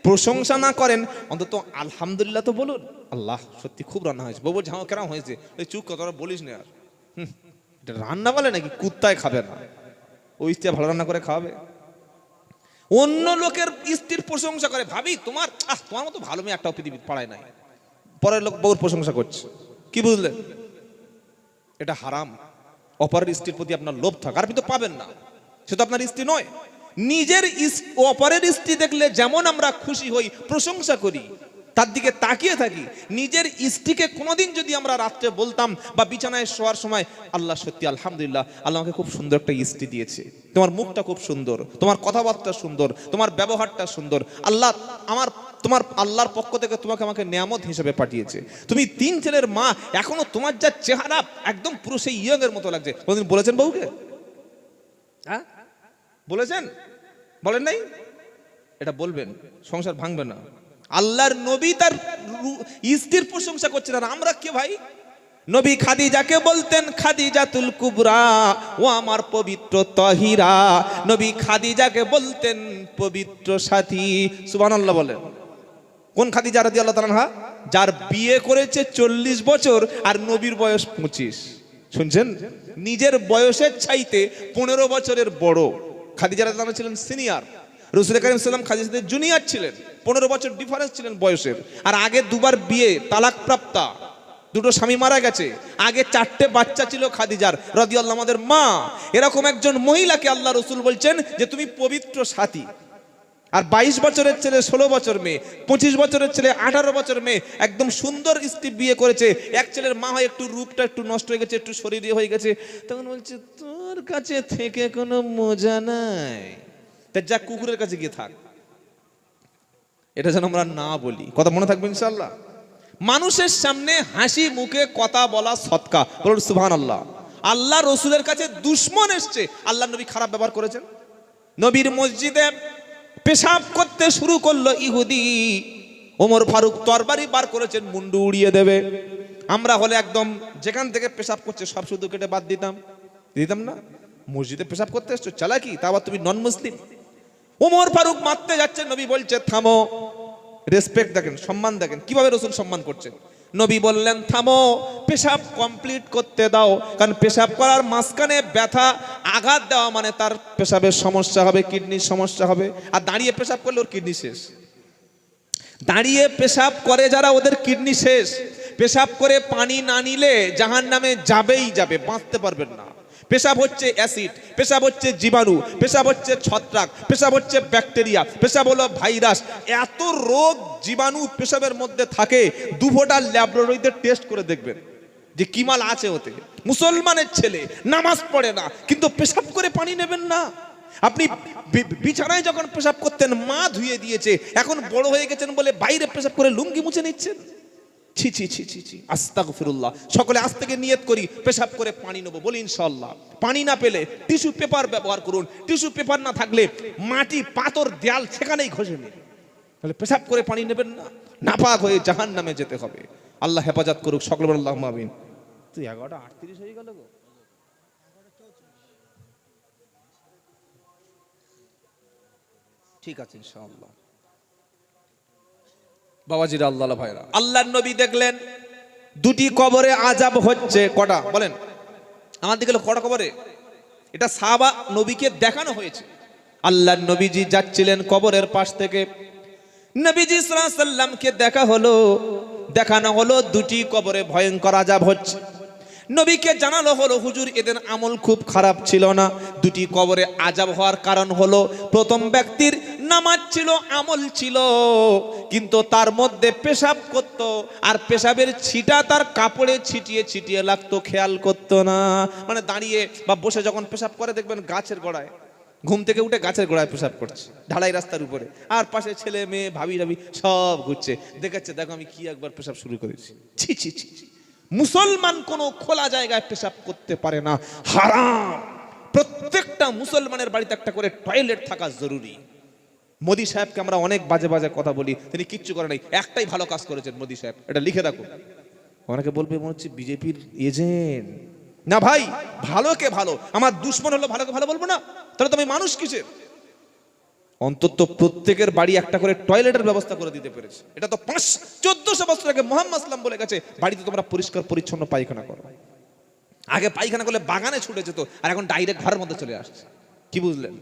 প্রশংসা না করেন, অন্তত আলহামদুলিল্লাহ তো বলুন, আল্লাহ সত্যি খুব রান্না হয়েছে। বউ ঝাঁ কেন হয়েছে, ওই চুপ কথা বলিস না আর, এটা রান্না বলে নাকি, কুত্তায় খাবে না, ওই স্ত্রী ভালো রান্না করে খাওয়াবে। অন্য লোকের স্ত্রীর প্রশংসা করে, ভাবি তোমার তোমার মতো ভালো মেয়ে একটাও পৃথিবীর পাড়ায় নাই, পরের লোক বউর প্রশংসা করছে, কি বুঝলেন? এটা হারাম। অপরের স্ত্রীর প্রতি আপনার লোভ থাকে, আর আপনি তো পাবেন না, সে তো আপনার স্ত্রী নয়। নিজের অপরের স্ত্রী দেখলে যেমন আমরা খুশি হই, প্রশংসা করি, তার দিকে তাকিয়ে থাকি, নিজের স্ত্রীকে কোনোদিন যদি আমরা রাত্রে বলতাম বা বিছানায় শোয়ার সময়, আল্লাহ সত্যি আলহামদুলিল্লাহ, আল্লাহ আমাকে খুব সুন্দর একটা স্ত্রী দিয়েছে, তোমার মুখটা খুব সুন্দর, তোমার কথাবার্তা সুন্দর, তোমার ব্যবহারটা সুন্দর, আল্লাহ তোমার আল্লাহর পক্ষ থেকে তোমাকে আমাকে নিয়ামত হিসেবে পাঠিয়েছে, তুমি 3 ছেলের মা, এখনো তোমার যা চেহারা একদম পুরো সেই ইয়ং এর মতো লাগছে। কোনদিন বলেছেন বউকে? হ্যাঁ বলেছেন? বলেন নাই? এটা বলবেন, সংসার ভাঙবে না। আল্লাহর নবী তার স্ত্রীর প্রশংসা করছেন, আর আমরা কে ভাই? নবী খাদিজাকে বলতেন খাদিজাতুল কুবরা, ও আমার পবিত্র তাহিরা। নবী খাদিজাকে বলতেন পবিত্র সাথী। সুবহানাল্লাহ বলেন। কোন খাদিজা রাদিয়াল্লাহু তাআলা আনহা? যার বিয়ে করেছে 40 বছর আর নবীর বয়স 25। শুনছেন? নিজের বয়সের চাইতে 15 বছরের বড়। খাদিজা রাদিয়াল্লাহু তাআলা ছিলেন সিনিয়র, রাসূল কারীম সাল্লাল্লাহু আলাইহি ওয়াসাল্লাম খাদিজার জুনিয়র ছিলেন, 15 বছর ডিফারেন্স ছিলেন বয়সের। আর আগে 2 বার বিয়ে, তালাক প্রাপ্তা, 2টো স্বামী মারা গেছে, আগে 4টে বাচ্চা ছিল খাদিজার রাদিয়াল্লাহু আমাদের মা। এরকম একজন মহিলাকে আল্লাহ রাসূল বলছেন যে তুমি পবিত্র সাথী। আর 22 বছরের ছেলে 16 বছর মেয়ে, 25 বছরের ছেলে 18 বছর মেয়ে, একদম সুন্দর স্ত্রী বিয়ে করেছে। এক ছেলের মা হয় একটু রূপটা একটু নষ্ট হয়ে গেছে, একটু শরীরে হয়ে গেছে, তখন বলছে তোর কাছে থেকে কোনো মজা নাই, তা যা কুকুরের কাছে গিয়ে থাক। এটা যেন আমরা না বলি, কথা মনে থাকবে ইনশাআল্লাহ। মানুষের সামনে হাসি মুখে কথা বলা সদকা, বলুন সুবহানাল্লাহ। আল্লাহ রসুলের কাছে দুশমন এসছে, আল্লাহ নবী খারাপ ব্যবহার করেছেন। নবীর মসজিদে পেশাব করতে শুরু করলো ইহুদি, ওমর ফারুক তরবারি বার করেছেন, মুন্ডু উড়িয়ে দেবে। আমরা হলে একদম যেখান থেকে পেশাব করছে সব শুধু কেটে বাদ দিতাম না। মসজিদে পেশাব করতে এসছো, চালাকি, তা আবার তুমি নন মুসলিম। ওমর ফারুক মারতে যাচ্ছে, নবী বলছে থামো। রেসপেক্ট দেখেন, সম্মান দেখেন, কিভাবে রসুল সম্মান করছেন। নবী বললেন থামো, পেশাব কমপ্লিট করতে দাও, কারণ পেশাব করার মাঝখানে ব্যথা আঘাত দেওয়া মানে তার পেশাবের সমস্যা হবে, কিডনির সমস্যা হবে। আর দাঁড়িয়ে পেশাব করলে ওর কিডনি শেষ। দাঁড়িয়ে পেশাব করে যারা, ওদের কিডনি শেষ। পেশাব করে পানি না নিলে জাহান্নামে যাবেই যাবে, বাঁচতে পারবেন না। পেশাব হচ্ছে অ্যাসিড, পেশাব হচ্ছে জীবাণু, পেশাব হচ্ছে ছত্রাক, পেশাব হচ্ছে ব্যাকটেরিয়া, পেশাব হলো ভাইরাস। এত রোগ জীবাণু পেশাবের মধ্যে থাকে, 2 ফোঁটা ল্যাবরেটরিতে টেস্ট করে দেখবেন যে কি মাল আছে ওতে। মুসলমানের ছেলে নামাজ পড়ে না, কিন্তু পেশাব করে পানি নেবেন না। আপনি বিছানায় যখন পেশাব করতেন মা ধুয়ে দিয়েছে, এখন বড় হয়ে গেছেন বলে বাইরে পেশাব করে লুঙ্গি মুছে নিচ্ছেন। ছি ছি ছি ছি ছি, আস্তাগফিরুল্লাহ। সকলে আজ থেকে নিয়ত করি পেশাব করে পানি নেবো, বলি ইনশাআল্লাহ। পানি না পেলে টিস্যু পেপার ব্যবহার করুন, টিস্যু পেপার না থাকলে মাটি পাথর দেয়াল সেখানেই ঘষে নিন, তাহলে পেশাব করে পানি নেবেন না, নাপাক হয়ে জাহান্নামে যেতে হবে। আল্লাহ হেফাজত করুক, সকলে বলুন আল্লাহুম্মা আমিন। তুই 11:38 হয়ে গেল গো। ঠিক আছে ইনশাআল্লাহ। বাবাজিরা, আল্লাহ ভাইরা, আল্লাহর নবী দেখলেন 2টি কবরে আযাব হচ্ছে। কটা বলেন? আমার দিকে কটা কবরে? এটা সাহাবা নবীকে দেখানো হয়েছে। আল্লাহর নবীজি যাচ্ছিলেন কবরের পাশ থেকে, নবীজি সাল্লাল্লাহু আলাইহি সাল্লামকে দেখানো হলো 2টি কবরে ভয়ঙ্কর আযাব হচ্ছে। নবীকে জানালো হলো হুজুর এদের আমল খুব খারাপ ছিল না, 2টি কবরে আযাব হওয়ার কারণ হলো প্রথম ব্যক্তির নামাজ ছিল, আমল ছিল, কিন্তু তার মধ্যে পেশাব করত, আর পেশাবের ছিটা তার কাপড়ে ছিটিয়ে ছিটিয়ে লাগতো, খেয়াল করতো না। মানে দাঁড়িয়ে বা বসে যখন পেশাব করে দেখবেন গাছের গোড়ায়, ঘুম থেকে উঠে গাছের গোড়ায় পেশাব করছে, ঢালাই রাস্তার উপরে, আর পাশে ছেলে মেয়ে ভাবি সব ঘুরছে, দেখাচ্ছে দেখো আমি কি একবার পেশাব শুরু করেছি। ছি ছি ছি। মুসলমান কোনো খোলা জায়গায় পেশাব করতে পারে না, হারাম। প্রত্যেকটা মুসলমানের বাড়িতে একটা করে টয়লেট থাকা জরুরি। মোদি সাহেবকে আমরা অনেক বাজে বাজে কথা বলি, তিনি কিচ্ছু করে নাই, একটাই ভালো কাজ করেছেন মোদি সাহেব, এটা লিখে রাখুন। অনেকে বলবে মনে হচ্ছে বিজেপির এজেন্ট, না ভাই, ভালোকে ভালো, আমার দুশ্মন হলো ভালোকে ভালো বলবো না? তাহলে তো আমি মানুষ কিসের? অন্তত প্রত্যেকের বাড়ি একটা করে টয়লেটের ব্যবস্থা করে দিতে পেরেছে। এটা তো 1400 বছর আগে মুহাম্মদ সাল্লাল্লাহু বলে গেছে, বাড়িতে তোমরা পরিষ্কার পরিচ্ছন্ন পায়খানা করো। আগে পায়খানা করলে বাগানে ছুটে যেত, আর এখন ডাইরেক্ট ঘরের মধ্যে চলে আসছে। কি বুঝলেন?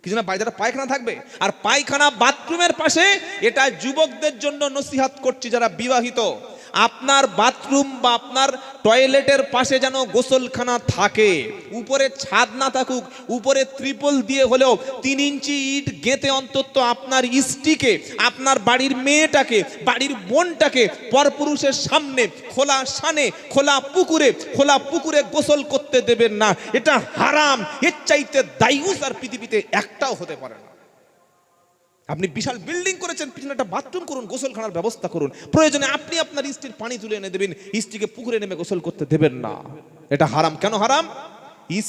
কিছু না, বাড়িতে পায়খানা থাকবে, আর পায়খানা বাথরুমের পাশে। এটা যুবকদের জন্য নসিহত করছি যারা বিবাহিত, আপনার বাথরুম বা আপনার টয়লেটের পাশে যেন গোসলখানা থাকে। উপরে ছাদ না থাকুক, উপরে ত্রিপল দিয়ে হলেও 3 ইঞ্চি ইট গেঁথে অন্তত আপনার স্ত্রীকে, আপনার বাড়ির মেয়েটাকে, বাড়ির বোনটাকে পরপুরুষের সামনে খোলা শানে, খোলা পুকুরে গোসল করতে দেবেন না। এটা হারাম। এর চাইতে দায়ুস আর পৃথিবীতে একটাও হতে পারে না। আপনি বিশাল বিল্ডিং করেছেন, পিছনে একটা বাথরুম করুন, গোসলখানার ব্যবস্থা করুন। প্রয়োজনে আপনি আপনার স্ত্রীর পানি তুলে এনে দেবেন, স্ত্রীকে পুকুরে নেমে গোসল করতে দেবেন না। এটা হারাম। কেন হারাম?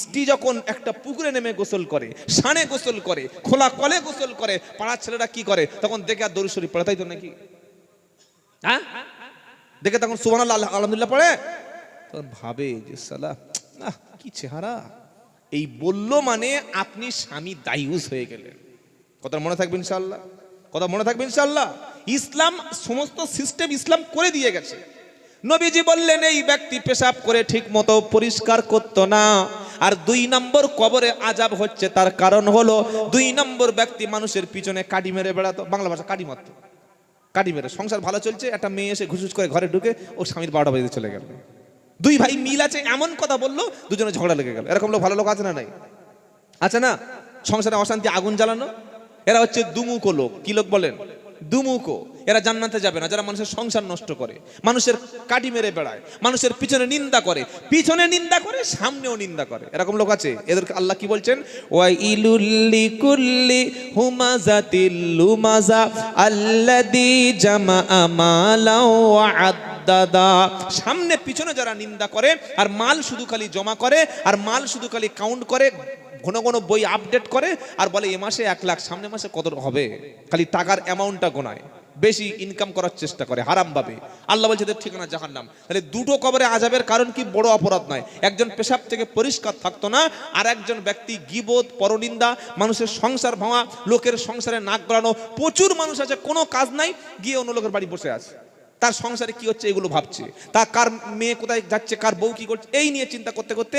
স্ত্রী যখন একটা পুকুরে নেমে গোসল করে, শানে গোসল করে, খোলা কলে গোসল করে, পাড়ার ছেলেরা কি করে তখন দেখে আর দরুদ শরীফ পড়ে, তাই তো নাকি? হ্যাঁ, দেখে তখন সুবহানাল্লাহ আলহামদুলিল্লাহ পড়ে, তখন ভাবে যে সালা কি চেহারা। এই বলল মানে আপনি স্বামী দায়ুস হয়ে গেলেন। কথা মনে থাকবে ইনশাআল্লাহ, কথা মনে থাকবে ইনশাআল্লাহ। ইসলাম সমস্ত সিস্টেম ইসলাম করে দিয়ে গেছে। নবীজি বললেন এই ব্যক্তি পেশাব করে ঠিক মতো পরিষ্কার করতো না, আর 2 নম্বর কবরে আযাব হচ্ছে। তার কারণ হলো 2 নম্বর ব্যক্তি মানুষের পিছনে কাটি মেরে বেড়াতো, বাংলা ভাষা কাটি মারতো, কাটি মেরে। সংসার ভালো চলছে, একটা মেয়ে এসে ঘুষুস করে ঘরে ঢুকে ও স্বামীর 12টা বাজে চলে গেল। 2 ভাই মিল আছে, এমন কথা বললো, দুজনে ঝগড়া লেগে গেল। এরকম লোক ভালো লোক আছে না? নাই? আছে না? সংসারে অশান্তি, আগুন জ্বালানো। এরা হচ্ছে দুমুখো লোক। কি লোক বলেন? দুমুখো। এরা জান্নাতে যাবে না, যারা মানুষের সংসার নষ্ট করে, মানুষের কাটি মেরে বেড়ায়, মানুষের পিছনে নিন্দা করে, পিছনে নিন্দা করে, সামনেও নিন্দা করে। এরকম লোক আছে। এদেরকে আল্লাহ কি বলছেন? ওয়াইলুল লিকুল্লি হুমাযাতিল লুমাযা আল্লাযী জামাআ মালা ওয়া আদ্দাদা। সামনে পিছনে যারা নিন্দা করে, আর মাল শুধু খালি জমা করে, আর মাল শুধু খালি কাউন্ট করে, ঘন ঘন বই আপডেট করে, আর বলে এ মাসে 1 লাখ, সামনে মাসে কত হবে, খালি টাকার অ্যামাউন্টটা গোনায়, বেশি ইনকাম করার চেষ্টা করে হারাম ভাবে। আল্লাহ বলছে এদের ঠিকানা জাহান্নাম। তাহলে 2টো কবরে আযাবের কারণ কি? বড় অপরাধ নয়। একজন পেশাব থেকে পরিষ্কার থাকতো না, আর একজন ব্যক্তি গীবত, পরনিন্দা, মানুষের সংসার ভাঙা, লোকের সংসারে নাক গলানো। প্রচুর মানুষ আছে কোনো কাজ নাই, গিয়ে অন্য লোকের বাড়ি বসে আছে, তার সংসারে কি হচ্ছে এগুলো ভাবছে, তা কার মেয়ে কোথায় যাচ্ছে, কার বউ কি করছে, এই নিয়ে চিন্তা করতে করতে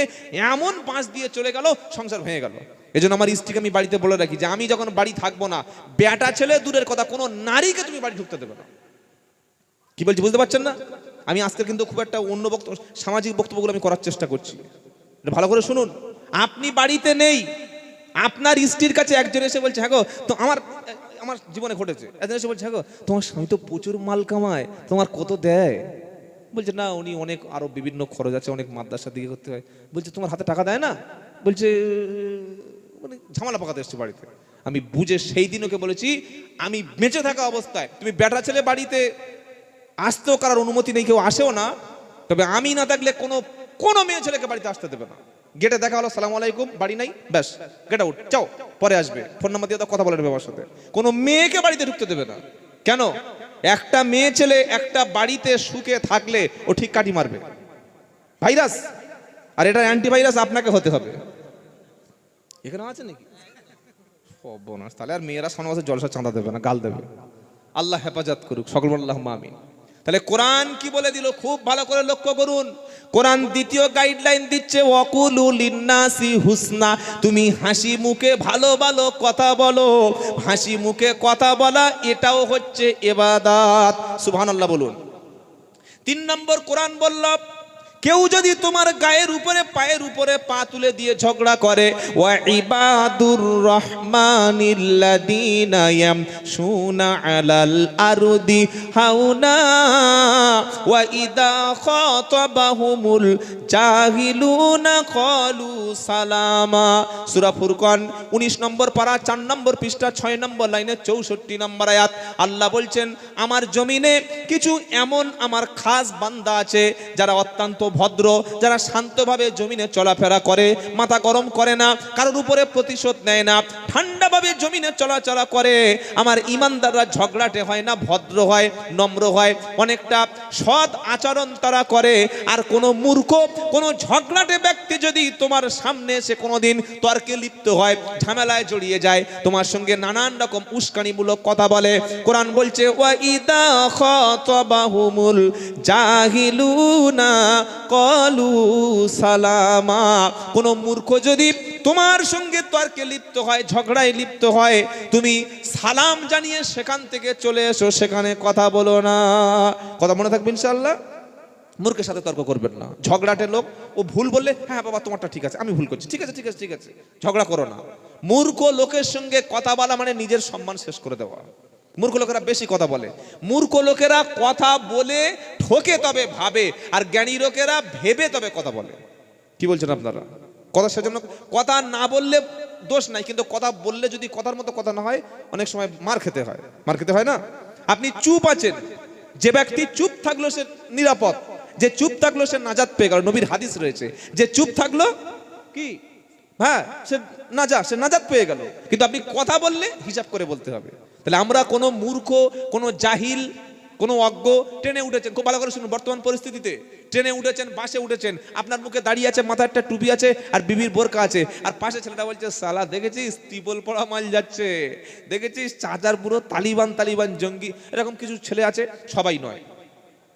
এমন বাঁশ দিয়ে চলে গেল, সংসার ভেঙে গেল। এজন্য আমার স্ত্রীকে আমি বাড়িতে বলে রাখি যে আমি যখন বাড়ি থাকবো না, বেটা ছেলে দূরের কথা, কোনো নারীকে তুমি বাড়ি ঢুকতে দেবে না। কি বলছি বুঝতে পারছেন না? আমি আজকে কিন্তু খুব একটা অন্য বক্তব্য, সামাজিক বক্তব্যগুলো আমি করার চেষ্টা করছি, ভালো করে শুনুন। আপনি বাড়িতে নেই, আপনার স্ত্রীর কাছে একজন এসে বলছে হ্যাঁ গো, তো আমার জীবনে ঘটেছে, একজন এসে বলছে হ্যাঁ গো তোমার স্বামী তো প্রচুর মাল কামায়, তোমার কত দেয়? বলছে না, উনি অনেক আরো বিভিন্ন খরচ আছে, অনেক মাদ্রাসা দিকে করতে হয়। বলছে তোমার হাতে টাকা দেয় না? বলছে মানে ঝামেলা পাকাতে এসছে বাড়িতে। আমি বুঝে সেই দিন ওকে বলেছি, আমি বেঁচে থাকা অবস্থায় তুমি বেটা ছেলে বাড়িতে আসতেও কারোর অনুমতি নেই, কেউ আসেও না, তবে আমি না থাকলে কোনো মেয়ে ছেলেকে বাড়িতে আসতে দেবে না। গেটে দেখা হলো সালাম আলাইকুম, বাড়ি নাই, ব্যাস গেট আউট, চাও পরে আসবে, ফোন নাম্বার দিয়ে কথা বলে নেবে আমার সাথে। কোনো মেয়েকে বাড়িতে ঢুকতে দেবে না। কেন? একটা মেয়ে ছেলে একটা বাড়িতে সুখে থাকলে ও ঠিক কাটি মারবে, ভাইরাস, আর এটা অ্যান্টিভাইরাস আপনাকে হতে হবে। এখানে আছে নাকি? তাহলে আর মেয়েরা সমাজে জলসা চাঁদা দেবে না, গাল দেবে। আল্লাহ হেফাজত করুক, সকল আল্লাহুম্মা আমিন। তাহলে কোরআন কি বলে দিল খুব ভালো করে লক্ষ্য করুন। কোরআন দ্বিতীয় গাইডলাইন দিচ্ছে ওয়াকুলু লিন্নাসি হুসনা, তুমি হাসি মুখে ভালো ভালো কথা বলো। হাসি মুখে কথা বলা এটাও হচ্ছে ইবাদত। সুবহানাল্লাহ বলুন। 3 নম্বর কোরআন বলল, কেউ যদি তোমার গায়ের উপরে পায়ের উপরে পা তুলে দিয়ে ঝগড়া করে, ওয়া ইবাদুর রহমানিল্লাযীনা ইয়ামশুনা আলাল আরদি হাওনা ওয়া ইযা খাতাবাহুমুল জাহিলুনা ক্বালু সালামা। সূরা ফুরকান 19 নম্বর পারা 4 নম্বর পৃষ্ঠা 6 নম্বর লাইনে 64 নম্বর আয়াত। আল্লাহ বলছেন আমার জমিনে কিছু এমন আমার খাস বান্দা আছে যারা অত্যন্ত ভদ্র, যারা শান্তভাবে জমিনে চলাফেরা করে, মাথা গরম করে না, কারোর উপরে প্রতিশোধ নেয় না, ঠান্ডাভাবে জমিনে চলাচলা করে, আমার ইমানদাররা ঝগড়াটে হয় না, ভদ্র হয়, নম্র হয়, অনেকটা সৎ আচরণ তারা করে। আর কোনো মূর্খ, কোনো ঝগড়াটে ব্যক্তি যদি তোমার সামনে এসে কোনোদিন তর্কে লিপ্ত হয়, ঝামেলায় জড়িয়ে যায়, তোমার সঙ্গে নানান রকম উস্কানিমূলক কথা বলে, কোরআন বলছে ওয়া ইদা খাতাবাহুমুল জাহিলুনা ক্বালু সালামা। কোন মূর্খ যদি তোমার সঙ্গে তর্কে লিপ্ত হয়, ঝগড়ায় লিপ্ত হয়, তুমি সালাম জানিয়ে সেখান থেকে চলে এসো, সেখানে কথা বলো না। কথা মনে থাকবে ইনশাআল্লাহ। মূর্খের সাথে তর্ক করবেন না। ঝগড়াটে লোক, ও ভুল বললে হ্যাঁ বাবা তোমারটা ঠিক আছে, আমি ভুল করছি, ঠিক আছে ঠিক আছে ঠিক আছে, ঝগড়া করো না। মূর্খ লোকের সঙ্গে কথা বলা মানে নিজের সম্মান শেষ করে দেওয়া। মূর্খ লোকেরা বেশি কথা বলে। মূর্খ লোকেরা কথা বলে ঠকে তবে ভাবে, আর জ্ঞানী লোকেরা ভেবে তবে কথা বলে। কি বলছেন আপনারা? কথা সেজন্য কথা না বললে দোষ নাই, কিন্তু কথা বললে যদি কথার মতো কথা না হয়, অনেক সময় মার খেতে হয়। মার খেতে হয় না? আপনি চুপ আছেন, যে ব্যক্তি চুপ থাকলো সে নিরাপদ, যে চুপ থাকলো সে নাজাত পেয়ে গেল। নবীর হাদিস রয়েছে, যে চুপ থাকলো কি হ্যাঁ সে নাজাত পেয়ে গেল। কিন্তু আপনি কথা বললে হিসাব করে বলতে হবে। তাহলে আমরা কোনো মূর্খ, কোনো জাহিল, কোনো অজ্ঞ, ট্রেনে উঠেছেন, খুব ভালো করে শুনুন, বর্তমান পরিস্থিতিতে ট্রেনে উঠেছেন, বাসে উঠেছেন, আপনার মুখে দাঁড়িয়ে আছে, মাথায় একটা টুপি আছে আর বিবির বোরকা আছে, আর পাশে ছেলেটা বলছে সালা দেখেছিস ত্রিপল পড়া মাল যাচ্ছে, দেখেছিস চাচার পুরো তালিবান জঙ্গি, এরকম কিছু ছেলে আছে। সবাই নয়,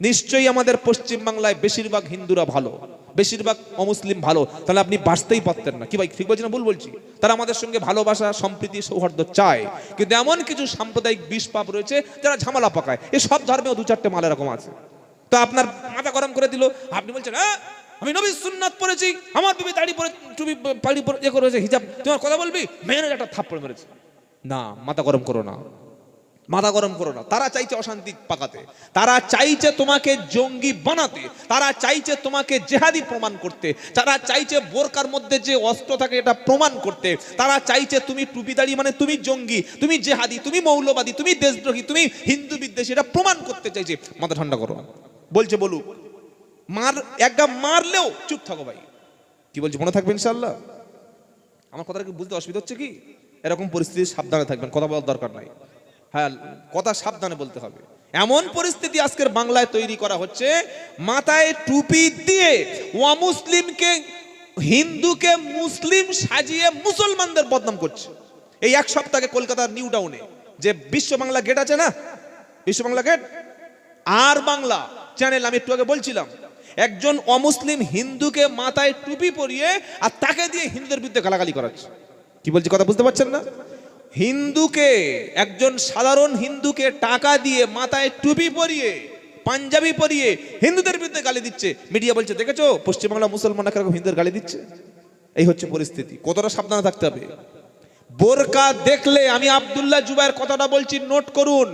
নিশ্চয়ই আমাদের পশ্চিম বাংলায় বেশিরভাগ হিন্দুরা ভালো, বেশিরভাগ অমুসলিম ভালো, তাহলে আপনি বাঁচতেই পারতেন না। কি ভাই ঠিক বলছি না ভুল বলছি? তারা আমাদের সঙ্গে ভালোবাসা, সম্প্রীতি, সৌহার্দ্য চায়, কিন্তু এমন কিছু সাম্প্রদায়িক বিষপাপ রয়েছে যারা ঝামেলা পাকায়। এই সব ধর্মেও দু চারটে মাল এরকম আছে। তো আপনার মাথা গরম করে দিল, আপনি বলছেন হ্যাঁ আমি নবীর সুন্নাত পড়েছি, আমার বিবি দাড়ি পরে টুপি পাড়ি পরে করেছে, হিজাব, তোমার কথা বলবি, মেয়ের একটা থাপ্পড় মেরেছে। না, মাথা গরম করো না, মাথা গরম করো না। তারা চাইছে অশান্তি পাকাতে, তারা চাইছে তোমাকে জঙ্গি বানাতে, তারা চাইছে তোমাকে জেহাদি প্রমাণ করতে, তারা চাইছে বোরকার মধ্যে যে অস্ত্র থাকে এটা প্রমাণ করতে, তারা চাইছে তুমি টুপিদারি মানে তুমি জঙ্গি, তুমি জেহাদি, তুমি মৌলবাদী, তুমি দেশদ্রোহী, তুমি হিন্দু বিদ্বেষী, এটা প্রমাণ করতে চাইছে। মাথা ঠান্ডা করো, বলছে বলুক, একটা মারলেও চুপ থাকো ভাই। কি বলছে মনে থাকবে ইনশাআল্লাহ? আমার কথাটা কি বুঝতে অসুবিধা হচ্ছে কি? এরকম পরিস্থিতি সাবধানে থাকবেন, কথা বলার দরকার নাই। হ্যাঁ, কথা সাবধানে বলতে হবে। এমন পরিস্থিতি আজকের বাংলায় তৈরি করা হচ্ছে, মাথায় টুপি দিয়ে অমুসলিমকে, হিন্দুকে মুসলিম সাজিয়ে মুসলমানদের বদনাম করছে। এই এক সপ্তাহে কলকাতার নিউ টাউনে যে বিশ্ব বাংলা গেট আছে না, বিশ্ব বাংলা গেট আর বাংলা চ্যানেল, আমি একটু আগে বলছিলাম, একজন অমুসলিম হিন্দুকে মাথায় টুপি পরিয়ে আর তাকে দিয়ে হিন্দুদের বিরুদ্ধে গালাগালি করাচ্ছে। কি বলছি কথা বুঝতে পারছেন না? হিন্দুকে, একজন সাধারণ হিন্দুকে টাকা দিয়ে মাথায় টুপি পরিয়ে, পাঞ্জাবি পরিয়ে হিন্দুদের বিরুদ্ধে গালি দিচ্ছে। মিডিয়া বলছে দেখেছো পশ্চিমবাংলা মুসলমানরা কিরকম হিন্দুদের গালি দিচ্ছে। এই হচ্ছে পরিস্থিতি, কতটা সাবধানে থাকতে হবে। বোরকা দেখলে, আমি আব্দুল্লাহ জুবাইর কথাটা বলছি, নোট করুন,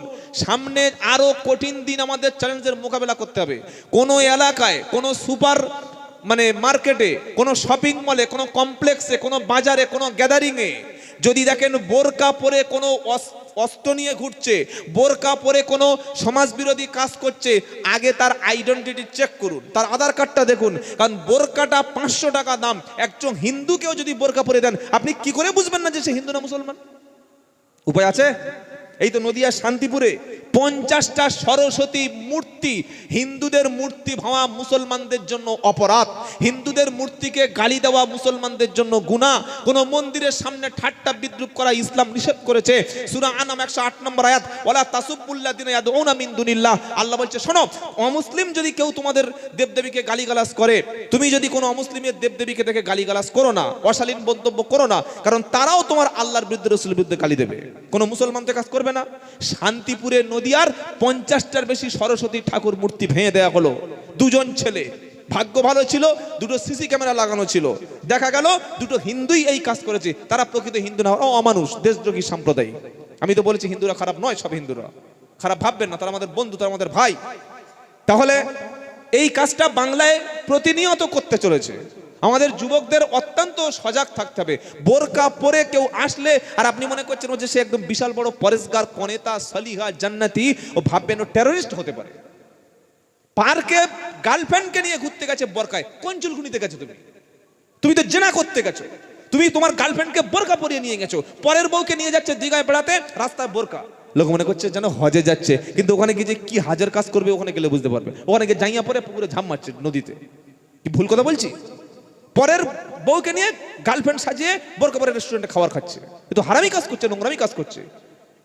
সামনে আরো কঠিন দিন আমাদের চ্যালেঞ্জের মোকাবেলা করতে হবে। কোন এলাকায়, কোন সুপার মানে মার্কেটে, কোন শপিং মলে, কোন কমপ্লেক্সে, কোন বাজারে, কোন গ্যাদারিং এ যদি দেখেন বোরকা পরে কোনো অস্ত্র নিয়ে ঘুরছে, বোরকা পরে কোনো সমাজ বিরোধী কাজ করছে, আগে তার আইডেন্টিটি চেক করুন, তার আধার কার্ডটা দেখুন। কারণ বোরকাটা 500 টাকা দাম, একজন হিন্দুকেও যদি বোরকা পরে দেন, আপনি কি করে বুঝবেন না যে সে হিন্দু না মুসলমান? উপায় আছে? এই তো নদিয়া শান্তিপুরে 50টা সরস্বতী মূর্তি, হিন্দুদের মূর্তি ভাঙা মুসলমানদের জন্য অপরাধ, হিন্দুদের মূর্তিকে গালি দেওয়া মুসলমানদের জন্য গুনাহ। কোন মন্দিরের সামনে ঠাট্টা বিদ্রুপ করা ইসলাম নিষেধ করেছে। সূরা আনাম 108 নম্বর আয়াত, ওয়ালা তাসুবুল্লাযিনা ইয়াদউনা মিন দুনিল্লাহ। আল্লাহ বলছে শোনো, অমুসলিম যদি কেউ তোমাদের দেবদেবীকে গালিগালাজ করে, তুমি যদি কোনো অমুসলিমের দেবদেবীকে দেখে গালিগালাজ করো না, অশালীন মন্তব্য করো না, কারণ তারাও তোমার আল্লাহর বিরুদ্ধে, রাসূলের বিরুদ্ধে গালি দেবে। কোন মুসলমান তো কাজ করবে না। শান্তিপুরে নদিয়ার 50টার বেশি সরস্বতী ঠাকুর মূর্তি ভেঙে দেওয়া হলো। দুজন ছেলে, ভাগ্য ভালো ছিল, দুটো সিসি ক্যামেরা লাগানো ছিল, দেখা গেল দুটো হিন্দুই এই কাজ করেছে। তারা প্রকৃত হিন্দু না, অমানুষ, দেশদ্রোহী সম্প্রদায়। আমি তো বলেছি হিন্দুরা খারাপ নয়, সব হিন্দুরা খারাপ ভাববেন না, তারা আমাদের বন্ধু, তারা আমাদের ভাই। তাহলে এই কাজটা বাংলায় প্রতিনিয়ত করতে চলেছে। আমাদের যুবকদের অত্যন্ত সজাগ থাকতে হবে। বোরকা পরে কেউ আসলে, আর আপনি মনে করছেন ও যে সে একদম বিশাল বড় পরেশগার, কনেতা, সলিহা, জান্নাতি, ও ভাববেন ও টেররিস্ট হতে পারে। পার্কে গার্লফ্রেন্ডকে নিয়ে ঘুরতে গেছে বোরকায়, কোন চুলকুনিতে গেছো তুমি? তুমি তো জেনা করতে গেছো। তুমি তোমার গার্লফ্রেন্ডকে বোরকা পরিয়ে নিয়ে গেছো, পরের বউকে নিয়ে যাচ্ছে দীঘায় বেড়াতে, রাস্তায় বোরকা। লোক মনে করছে যেন হজে যাচ্ছে, কিন্তু ওখানে গিয়ে যে কি হাজার কাজ করবে ওখানে গেলে বুঝতে পারবে। ওখানে গিয়ে জাইয়া পরে পুকুরে ঝাঁপ মারছে নদীতে। কি ভুল কথা বলছি? পরের বউকে নিয়ে গার্লফ্রেন্ড সাজিয়ে বোরকা পরে রেস্টুরেন্টে খাবার খাচ্ছে, কিন্তু হারামি কাজ করছে, নোংরামি কাজ করছে।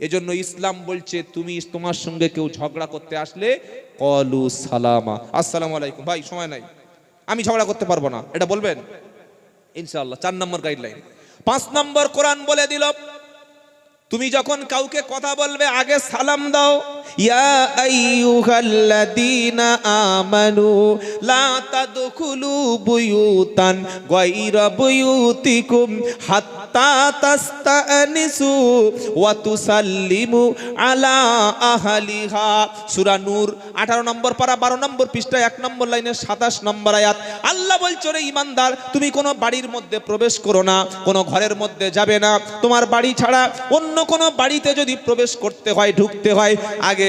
এজন্য ইসলাম বলছে তুমি তোমার সঙ্গে কেউ ঝগড়া করতে আসলে কলু সালামা, আসসালামু আলাইকুম, ভাই সময় নাই, আমি ঝগড়া করতে পারবো না, এটা বলবেন ইনশাআল্লাহ। 4 নম্বর গাইডলাইন। 5 নম্বর কোরআন বলে দিল তুমি যখন কাউকে কথা বলবে আগে সালাম দাও। ইয়া আইয়ুহাল্লাযীনা আমানু লা তাদখুলু বুয়ুতান গায়রা বুয়ুতিকুম হাত্তা তাস্তানিসু ওয়া তুসাল্লিমু আলা আহলিহা। সূরা নূর 18 নম্বর পারা 12 নম্বর পৃষ্ঠায় 1 নম্বর লাইনের 27 নম্বর আয়াত। আল্লাহ বলছে রে ঈমানদার, তুমি কোনো বাড়ির মধ্যে প্রবেশ করো না, কোনো ঘরের মধ্যে যাবে না। তোমার বাড়ি ছাড়া অন্য কোনো বাড়িতে যদি প্রবেশ করতে হয়, ঢুকতে হয়, আগে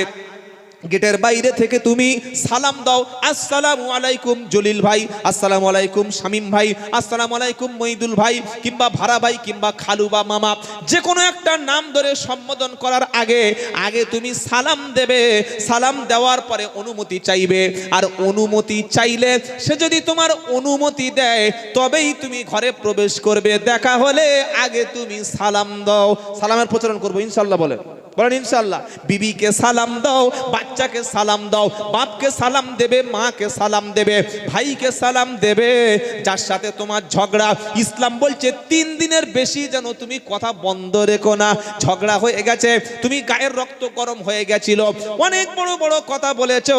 গেটের বাইরে থেকে তুমি সালাম দাও। আসসালামু আলাইকুম জলিল ভাই, আসসালামু আলাইকুম শামীম ভাই, আসসালামু আলাইকুম মইদুল ভাই, কিংবা ভাড়া ভাই, কিংবা খালু বা মামা, যে কোনো একটা নাম ধরে সম্বোধন করার আগে আগে তুমি সালাম দেবে। সালাম দেওয়ার পরে অনুমতি চাইবে, আর অনুমতি চাইলে সে যদি তোমার অনুমতি দেয় তবেই তুমি ঘরে প্রবেশ করবে। দেখা হলে আগে তুমি সালাম দাও। সালামের প্রচলন করবো ইনশাআল্লাহ, বলেন বলেন ইনশাআল্লাহ। বিবিকে সালাম দাও, বাচ্চাকে সালাম দাও, বাপকে সালাম দেবে, মাকে সালাম দেবে, ভাইকে সালাম দেবে, যার সাথে তোমার ঝগড়া। ইসলাম বলছে 3 দিনের বেশি যেন তুমি কথা বন্ধ রেখো না। ঝগড়া হয়ে গেছে, তুমি গায়ের রক্ত গরম হয়ে গেছিল, অনেক বড় বড় কথা বলেছো,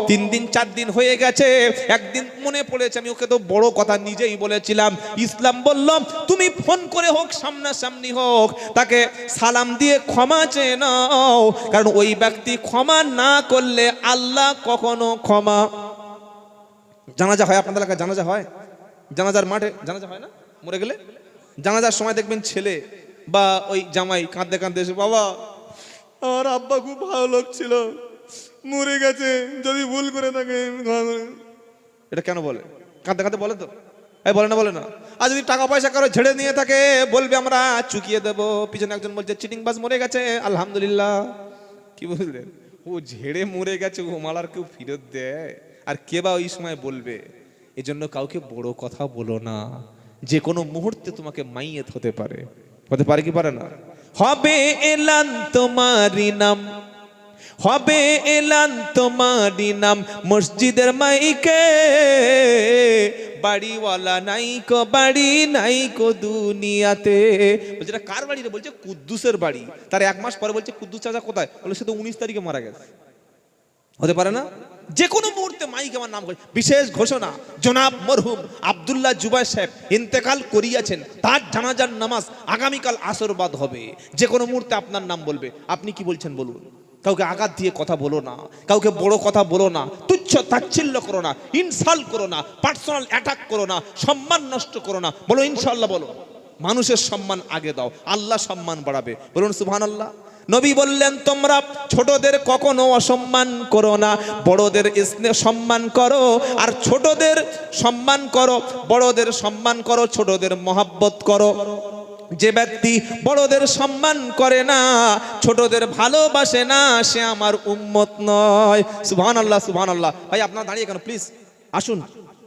3 দিন 4 দিন হয়ে গেছে, একদিন মনে পড়েছে আমি ওকে তো বড় কথা নিজেই বলেছিলাম। ইসলাম বলল তুমি ফোন করে হোক, সামনাসামনি হোক, তাকে সালাম দিয়ে ক্ষমা চেয়ে নাও, কারণ ওই ব্যক্তি ক্ষমা না করলে আল্লাহ কখনো ক্ষমা। জানাজা হয় আপনাদের এলাকায়? জানাজা হয়? জানাজার মাঠে জানাজা হয় না? মরে গেলে জানাজার সময় দেখবেন ছেলে বা ওই জামাই কাঁদতে কাঁদতে এসে, বাবা আমার আব্বা খুব ভালো লোক ছিল, মরে গেছে, যদি ভুল করে থাকে। এটা কেন বলে? কাঁদতে কাঁদতে বলে তো? এই বলে না, বলে না। আর যদি টাকা পয়সা কারো ঝেড়ে নিয়ে থাকে বলবে আমরা চুকিয়ে দেবো। পিছনে একজন বলছে চিটিংবাজ মরে গেছে, আলহামদুলিল্লাহ। কি বুঝলেন? ও ঝেড়ে মরে গেছে, ও মালার কেউ ফেরত দেয়? আর কে বা ওই সময় বলবে? এজন্য কাউকে বড় কথা বলো না, যে কোনো মুহূর্তে তোমাকে মাইয়েত হতে পারে। হতে পারে কি পারে না? হবে এলান তোমারি নাম, হবে এলান তোমারি নাম মসজিদের মাইকে, বাড়িওয়ালা নাইকো বাড়ি নাইকো দুনিয়াতে। বলছে এটা কার বাড়ি রে? বলছে কুদ্দুসের বাড়ি। তার 1 মাস পরে বলছে কুদ্দুস চাচা কোথায়? বলে সে তো 19 তারিখে মারা গেছে। হতে পারে না? যে কোনো মুহূর্তে মাইক আমার নাম করে বিশেষ ঘোষণা, জনাব মরহুম আব্দুল্লাহ জুবাই সাহেব ইন্তেকাল করিয়াছেন, তার জানাজার নামাজ আগামীকাল আসরবাদ হবে। যে কোনো মুহূর্তে আপনার নাম বলবে। আপনি কি বলছেন বলুন? কাউকে আঘাত দিয়ে কথা বলো না, কাউকে বড় কথা বলো না, তুচ্ছ তাচ্ছিল্য করো না, ইনসাল্ট করো না, পার্সোনাল অ্যাটাক করো না, সম্মান নষ্ট করো না। বলো ইনশাআল্লাহ, বলো। মানুষের সম্মান আগে দাও, আল্লাহ সম্মান বাড়াবে। বলুন সুবহানাল্লাহ। নবী বললেন তোমরা ছোটদের কখনো অসম্মান করো না, বড়দের স্নেহ সম্মান করো, আর ছোটদের সম্মান করো, বড়দের সম্মান করো, ছোটদের মহাব্বত করো। যে ব্যক্তি বড়দের সম্মান করে না, ছোটদের ভালোবাসে না, সে আমার উম্মত নয়। সুবহানাল্লাহ, সুবহানাল্লাহ। ভাই আপনারা দাঁড়িয়ে কেন? প্লিজ আসুন,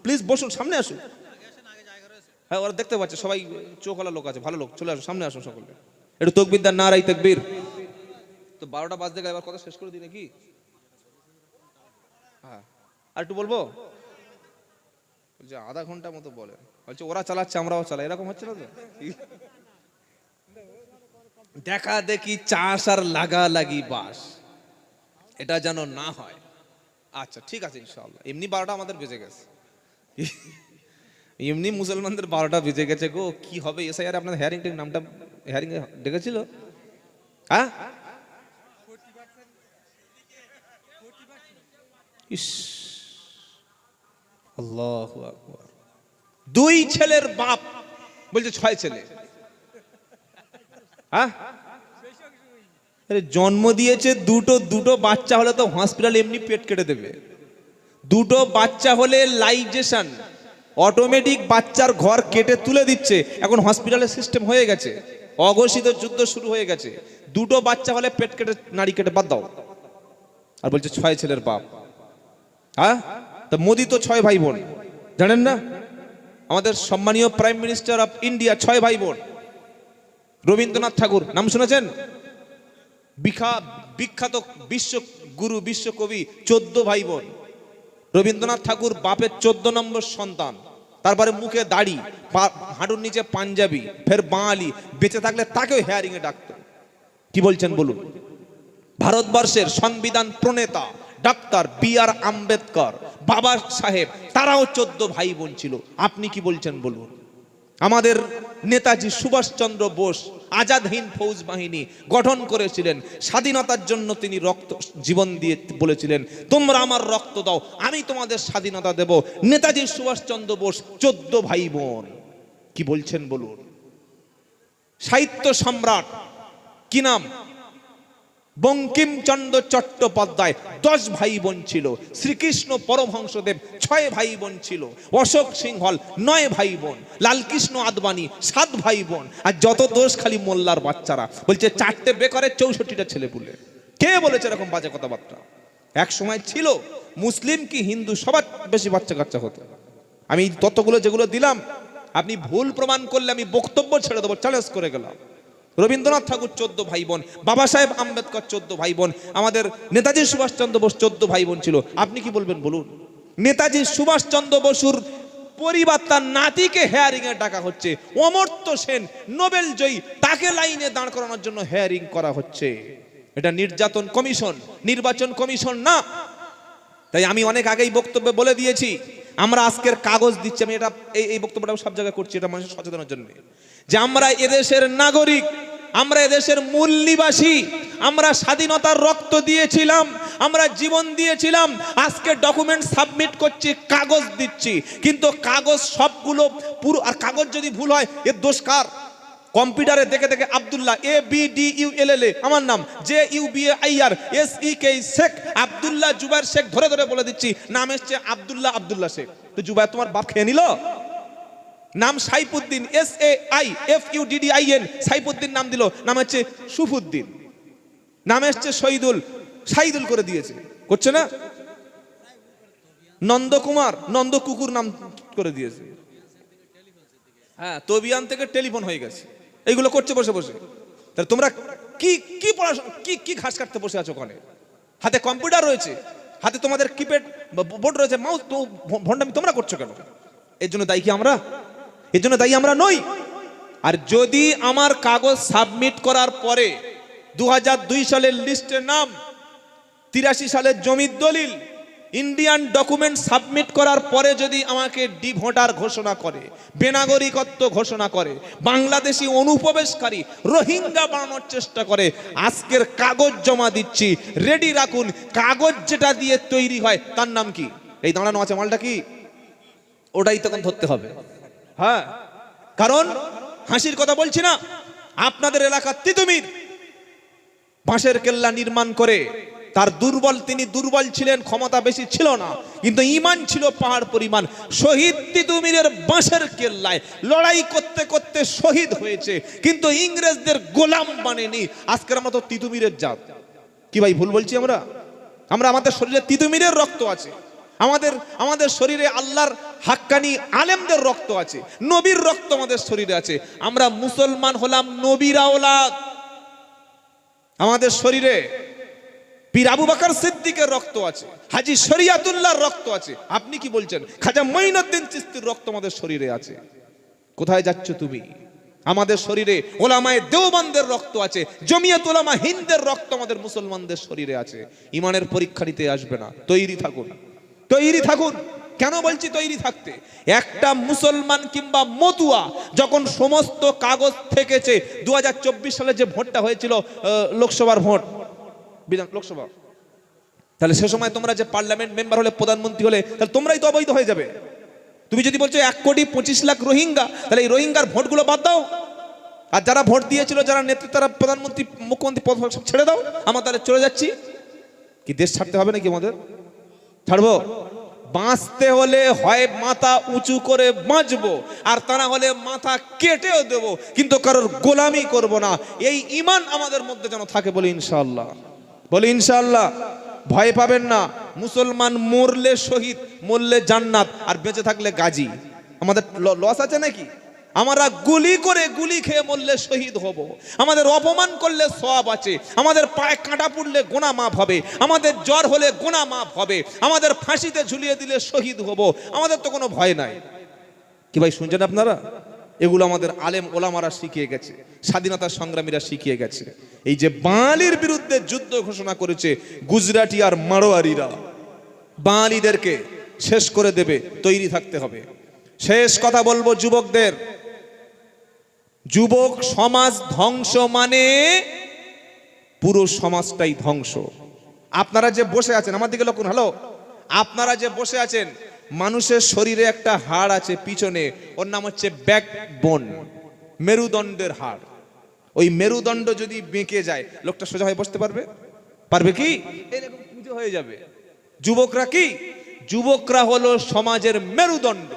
প্লিজ বসুন, সামনে আসুন। হ্যাঁ, ওরা দেখতে পাচ্ছে, সবাই চোখওয়ালা লোক আছে, ভালো লোক, চলে আসুন, সামনে আসুন সকলে। একটু তাকবীর দেন, নারাই তাকবীর। তো 12টা বাজতে গেলে এবার কথা শেষ করে দিই নাকি? হ্যাঁ, আর একটু বলবো? বলছে আধা ঘন্টা মতো বলে। বলছে ওরা চালাচ্ছে আমরাও চালাই, এরকম হচ্ছে না তো? দেখা দেখি চাষ আর লাগা লাগি বাস, এটা যেন না হয়। আচ্ছা ঠিক আছে ইনশাআল্লাহ। এমনি 12টা আমাদের বেজে গেছে, এমনি মুসলমানদের 12টা বেজে গেছে গো। কি হবে এসআইআর? আপনার হেয়ারিং নামটা হেয়ারিং এ ডেকেছিল? হ্যাঁ, আল্লাহু আকবার। 2 ছেলের বাপ বলছে 6 ছেলে। হ্যাঁ, জন্ম দিয়েছে দুটো বাচ্চা হলে তো হসপিটাল এমনি পেট কেটে দেবে। দুটো বাচ্চা হলে লাইজেশন, অটোমেটিক বাচ্চার ঘর কেটে তুলে দিচ্ছে। এখন হসপিটালের সিস্টেম হয়ে গেছে, অঘোষিত যুদ্ধ শুরু হয়ে গেছে। দুটো বাচ্চা হলে পেট কেটে নাড়ি কেটে বাদ দাও, আর বলছে 6 ছেলের বাপ। হ্যাঁ, তো মোদি তো 6 ভাই বোন, জানেন না? আমাদের সম্মানীয় প্রাইম মিনিস্টার অফ ইন্ডিয়া 6 ভাই বোন। রবীন্দ্রনাথ ঠাকুর নাম শুনেছেন? বিখ্যাত বিশ্বগুরু, বিশ্বকবি, 14 ভাই বোন। রবীন্দ্রনাথ ঠাকুর বাপের 14 নম্বর সন্তান। তারপরে মুখে দাড়ি, হাঁটুর নিচে পাঞ্জাবি, ফের বাঙালি। বেঁচে থাকলে তাকেও হেয়ারিং এ ডাকতো। কি বলছেন বলুন? ভারতবর্ষের সংবিধান প্রণেতা ডাক্তার বি.আর. আম্বেদকর, বাবা সাহেব, তারাও 14 ভাই বোন ছিল। আপনি কি বলছেন বলুন? আমাদের নেতাজি সুভাষচন্দ্র বোস আজাদ হিন্দ ফৌজ বাহিনী গঠন করেছিলেন। স্বাধীনতার জন্য তিনি রক্ত জীবন দিয়ে বলেছিলেন, তোমরা আমার রক্ত দাও, আমি তোমাদের স্বাধীনতা দেব। নেতাজি সুভাষচন্দ্র বোস 14 ভাই বোন। কি বলছেন বলুন? সাহিত্য সম্রাট কি নাম? বঙ্কিমচন্দ্র চট্টোপাধ্যায় 10 ভাই বোন ছিল। শ্রীকৃষ্ণ পরমহংসদেব 6 ভাই বোন ছিল। অশোক সিংহল 9 ভাই বোন। লালকৃষ্ণ আদবানি 7 ভাই বোন। আর যত দোষ খালি মোল্লার বাচ্চারা। বলছে 4টে বেকারের 64টা ছেলে পুলে। কে বলেছে এরকম বাজে কথাবার্তা? এক সময় ছিল মুসলিম কি হিন্দু সবার বেশি বাচ্চা কাচ্চা হতো। আমি তত্ত্বগুলো যেগুলো দিলাম, আপনি ভুল প্রমাণ করলে আমি বক্তব্য ছেড়ে দেবো, চ্যালেঞ্জ করে গেলাম। রবীন্দ্রনাথ ঠাকুর 14 ভাই বোন, বাবা সাহেব আম্বেদকর 14 ভাই বোন, আমাদের নেতাজি সুভাষচন্দ্র বোস 14 ভাই বোন ছিল। আপনি কি বলবেন বলুন? নেতাজি সুভাষচন্দ্র বসুর পরিবার তার নাতিকে হেয়ারিং এ ডাকা হচ্ছে। অমর্ত্য সেন নোবেল জয়ী, তাকে লাইনে দাঁড় করানোর জন্য হেয়ারিং করা হচ্ছে। এটা নির্যাতন কমিশন, নির্বাচন কমিশন না। তাই আমি অনেক আগেই বক্তব্যে বলে দিয়েছি, আমরা আজকের কাগজ দিচ্ছি। আমি এটা এই বক্তব্যটা সব জায়গায় করছি, এটা মানুষের সচেতনের জন্য, যে আমরা এদেশের নাগরিক, আমরা এদেশের মূল নিবাসী, আমরা স্বাধীনতার রক্ত দিয়েছিলাম, আমরা জীবন দিয়েছিলাম। আজকে ডকুমেন্ট সাবমিট করছি, কাগজ দিচ্ছি, কিন্তু কাগজ সবগুলো পুরো। আর কাগজ যদি ভুল হয় এর দোষ কার? কম্পিউটারে দেখে দেখে আব্দুল্লাহ ABDULLA আমার নাম, JUBAIR SEK শেখ, আব্দুল্লাহ জুবাইর শেখ ধরে ধরে বলে দিচ্ছি, নাম এসছে আব্দুল্লাহ শেখ। তো জুবাইর তোমার বাপ খেয়ে নিল? নাম সাইফুদ্দিন, SAIFUDDIN, সাইফুদ্দিন নাম দিল, নাম হচ্ছে সুফুদ্দিন। নাম এসছে শাহিদুল করে দিয়েছে, করছে না? নন্দকুমার, নন্দকুকুর নাম করে দিয়েছে। হ্যাঁ, তবিয়ান থেকে টেলিফোন হয়ে গেছে। এইগুলো করছে বসে বসে। তাহলে তোমরা কি পড়াশোনা, কি ঘাস কাটতে বসে আছো? ওখানে হাতে কম্পিউটার রয়েছে, হাতে তোমাদের কিপ্যাড বোর্ড রয়েছে, মাউস, তো ভন্ডামি তোমরা করছো কেন? এর জন্য দায়ী কি আমরা? এর জন্য দায়ী আমরা নই। আর যদি আমার কাগজ সাবমিট করার পরে 2002 সালের লিস্টের নাম, 83 সালের জমির দলিল, ইন্ডিয়ান ডকুমেন্ট সাবমিট করার পরে যদি আমাকে ডিভোটার ঘোষণা করে, বেনাগরিকত্ব ঘোষণা করে, বাংলাদেশি অনুপ্রবেশকারী, রোহিঙ্গা বানানোর চেষ্টা করে, আজকের কাগজ জমা দিচ্ছি, রেডি রাখুন। কাগজ যেটা দিয়ে তৈরি হয় তার নাম কি? এই দাঁড়ানো আছে মালটা কি? ওটাই তখন ধরতে হবে। হ্যাঁ, কারণ হাসির কথা বলছি না। আপনাদের এলাকার তিতুমির বাঁশের কেল্লা নির্মাণ করে, তার তিনি দুর্বল ছিলেন, ক্ষমতা বেশি ছিল না, কিন্তু ঈমান ছিল পাহাড় পরিমাণ। শহীদ তিতুমিরের বাঁশের কেল্লায় লড়াই করতে করতে শহীদ হয়েছে, কিন্তু ইংরেজদের গোলাম বানেনি। আজকের আমরা তো তিতুমিরের জাত। কি ভাই ভুল বলছি? আমরা আমাদের শরীরে তিতুমিরের রক্ত আছে, আমাদের শরীরে আল্লাহর হাক্কানি আলেমদের রক্ত আছে, নবীর রক্ত আমাদের শরীরে আছে। আমরা মুসলমান হলাম নবীর আওলাদ। আমাদের শরীরে পীর আবু বকর সিদ্দিকের রক্ত আছে, হাজী শরিয়াতুল্লাহর রক্ত আছে। আপনি কি বলছেন? খাজা মঈনুদ্দিন চিশতির রক্ত আমাদের শরীরে আছে। কোথায় যাচ্ছ তুমি? আমাদের শরীরে ওলামায়ে দেওবন্দের রক্ত আছে, জমিয়ত উলামা হিন্দের রক্ত আমাদের মুসলমানদের শরীরে আছে। ঈমানের পরীক্ষা নিতে আসবে না, তৈরি থাকুন, তৈরি থাকুন। কেন বলছি তৈরি থাকতে? একটা মুসলমান কিংবা মতুয়া যখন সমস্ত কাগজ থেকেছে, 2024 সালে যে ভোটটা হয়েছিল, লোকসভার ভোট, লোকসভা, তাহলে সে সময় তোমরা যে পার্লামেন্ট মেম্বার হলে, প্রধানমন্ত্রী হলে, তাহলে তোমরাই তো অবৈধ হয়ে যাবে। তুমি যদি বলছো 1,25,00,000 রোহিঙ্গা, তাহলে এই রোহিঙ্গার ভোটগুলো বাদ দাও, আর যারা ভোট দিয়েছিল, যারা নেতৃত্ব, তারা প্রধানমন্ত্রী, মুখ্যমন্ত্রী পদ সব ছেড়ে দাও। আমরা তাহলে চলে যাচ্ছি। কি দেশ ছাড়তে হবে নাকি আমাদের? ছাড়বো? বাঁচতে হলে হয় মাথা উঁচু করে বাঁচবো, আর তা না হলে মাথা কেটেও দেবো, কিন্তু কারোর গোলামি করব না। এই ঈমান আমাদের মধ্যে যেন থাকে, বলি ইনশাআল্লাহ, বলি ইনশাআল্লাহ। ভয় পাবেন না। মুসলমান মরলে শহীদ, মরলে জান্নাত, আর বেঁচে থাকলে গাজী। আমাদের লস আছে নাকি? আমরা গুলি করে গুলি খেয়ে মরলে শহীদ হব, আমাদের অপমান করলে সওয়াব আছে, আমাদের পায়ে কাঁটা পড়লে গুনাহ মাফ হবে, আমাদের জ্বর হলে গুনাহ মাফ হবে, আমাদের ফাঁসিতে ঝুলিয়ে দিলে শহীদ হব। আমাদের তো কোনো ভয় নাই। কি ভাই শুনছেন আপনারা? এগুলো আমাদের আলেম ওলামারা শিখিয়ে গেছে, স্বাধীনতা সংগ্রামীরা শিখিয়ে গেছে। এই যে বাঙালির বিরুদ্ধে যুদ্ধ ঘোষণা করেছে গুজরাটি আর মারোয়ারিরা, বাঙালিদেরকে শেষ করে দেবে, তৈরি থাকতে হবে। শেষ কথা বলবো যুবকদের, যুবক সমাজ ধ্বংস মানে পুরো সমাজটাই ধ্বংস। আপনারা যে বসে আছেন, আমার দিকে লক্ষ্য, হ্যালো, আপনারা যে বসে আছেন, মানুষের শরীরে একটা হাড় আছে পিছনে, ওর নাম হচ্ছে ব্যাকবোন, মেরুদণ্ডের হাড়। ওই মেরুদণ্ড যদি বেঁকে যায়, লোকটা সোজা হয়ে বসতে পারবে? পারবে কি? এরকম পুজো হয়ে যাবে। যুবকরা কি? যুবকরা হলো সমাজের মেরুদণ্ড।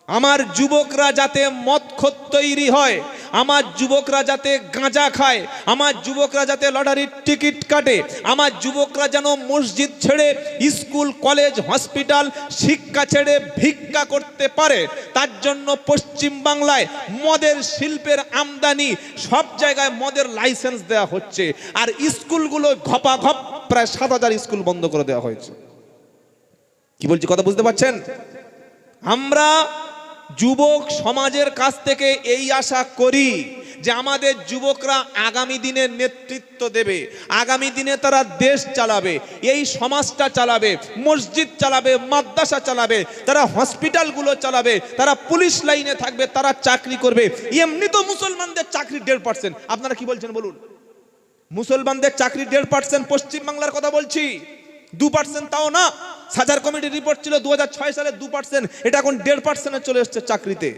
আমার যুবকরা যাতে মদখোর তৈরি হয়, আমার যুবকরা যাতে গাঁজা খায়, আমার যুবকরা যাতে লটারির টিকিট কাটে, আমার যুবকরা যেন মসজিদ ছেড়ে স্কুল কলেজ হসপিটাল শিক্ষা ছেড়ে ভিক্ষা করতে পারে, তার জন্য পশ্চিম বাংলায় মদের শিল্পের আমদানি, সব জায়গায় মদের লাইসেন্স দেওয়া হচ্ছে, আর স্কুলগুলো ঘপাঘপ প্রায় ৭,০০০ স্কুল বন্ধ করে দেওয়া হয়েছে। কি বলছি কথা বুঝতে পারছেন? আমরা যুবক সমাজের কাছ থেকে এই আশা করি যে আমাদের যুবকরা আগামী দিনে নেতৃত্ব দেবে, আগামী দিনে তারা দেশ চালাবে, এই সমাজটা চালাবে, মসজিদ চালাবে, মাদ্রাসা চালাবে, তারা হসপিটালগুলো চালাবে, তারা পুলিশ লাইনে থাকবে, তারা চাকরি করবে। এমনি তো মুসলমানদের চাকরি 1.5%। আপনারা কি বলছেন বলুন? মুসলমানদের চাকরি 1.5%, পশ্চিম বাংলার কথা বলছি, 2% তাও না। সাজার কমিটির রিপোর্ট ছিল 2006 সালে 2%, এটা এখন 1.5% চলে এসছে চাকরিতে।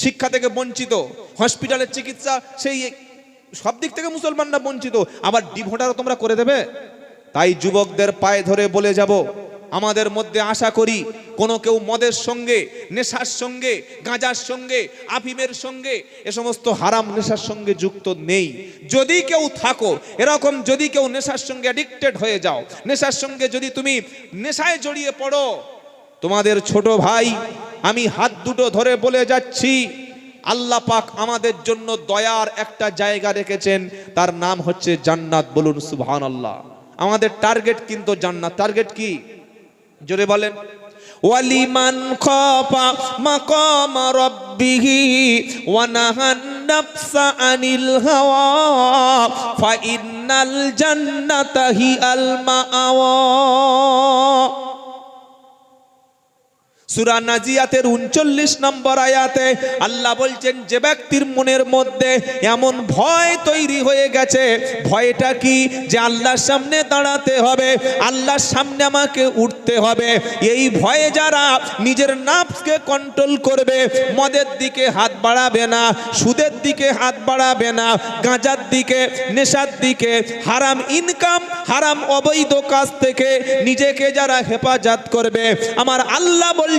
শিক্ষা থেকে বঞ্চিত, হসপিটালের চিকিৎসা, সেই সব দিক থেকে মুসলমানরা বঞ্চিত, আবার ডিভোটারও তোমরা করে দেবে। তাই যুবকদের পায়ে ধরে বলে যাব, আমাদের মধ্যে আশা করি কোনো কেউ মদের সঙ্গে, নেশার সঙ্গে, গাঁজার সঙ্গে, আফিমের সঙ্গে, এ সমস্ত হারাম নেশার সঙ্গে যুক্ত নেই। যদি কেউ থাকো এরকম, যদি কেউ নেশার সঙ্গে অ্যাডিক্টেড হয়ে যাও, নেশার সঙ্গে যদি তুমি নেশায় জড়িয়ে পড়ো, তোমাদের ছোট ভাই আমি হাত দুটো ধরে বলে যাচ্ছি, আল্লাহ পাক আমাদের জন্য দয়ার একটা জায়গা রেখেছেন, তার নাম হচ্ছে জান্নাত। বলুন সুবহানাল্লাহ। আমাদের টার্গেট কিন্তু জান্নাত। টার্গেট কি? জোরে বলেন। ওয়ালিমান খাফা মাকাম রাব্বিহি ওয়া নাহান নাফসা আনিল হাওয়া ফা ইন্নাল জান্নাতা হিয়াল মাআওয়া। সূরা নাজিয়াতের 39 নম্বর আয়াতে আল্লাহ বলছেন, যে ব্যক্তির মনের মধ্যে এমন ভয় তৈরি হয়ে গেছে, ভয়টা কি? যে আল্লাহর সামনে দাঁড়াতে হবে, আল্লাহর সামনে আমাকে উঠতে হবে, এই ভয়ে যারা নিজের নাফসকে কন্ট্রোল করবে, মদের দিকে হাত বাড়াবে না, সুদের দিকে হাত বাড়াবে না, গাঁজার দিকে, নেশার দিকে, হারাম ইনকাম, হারাম অবৈধ কাজ থেকে নিজেকে যারা হেফাজত করবে, আমার আল্লাহ বলছে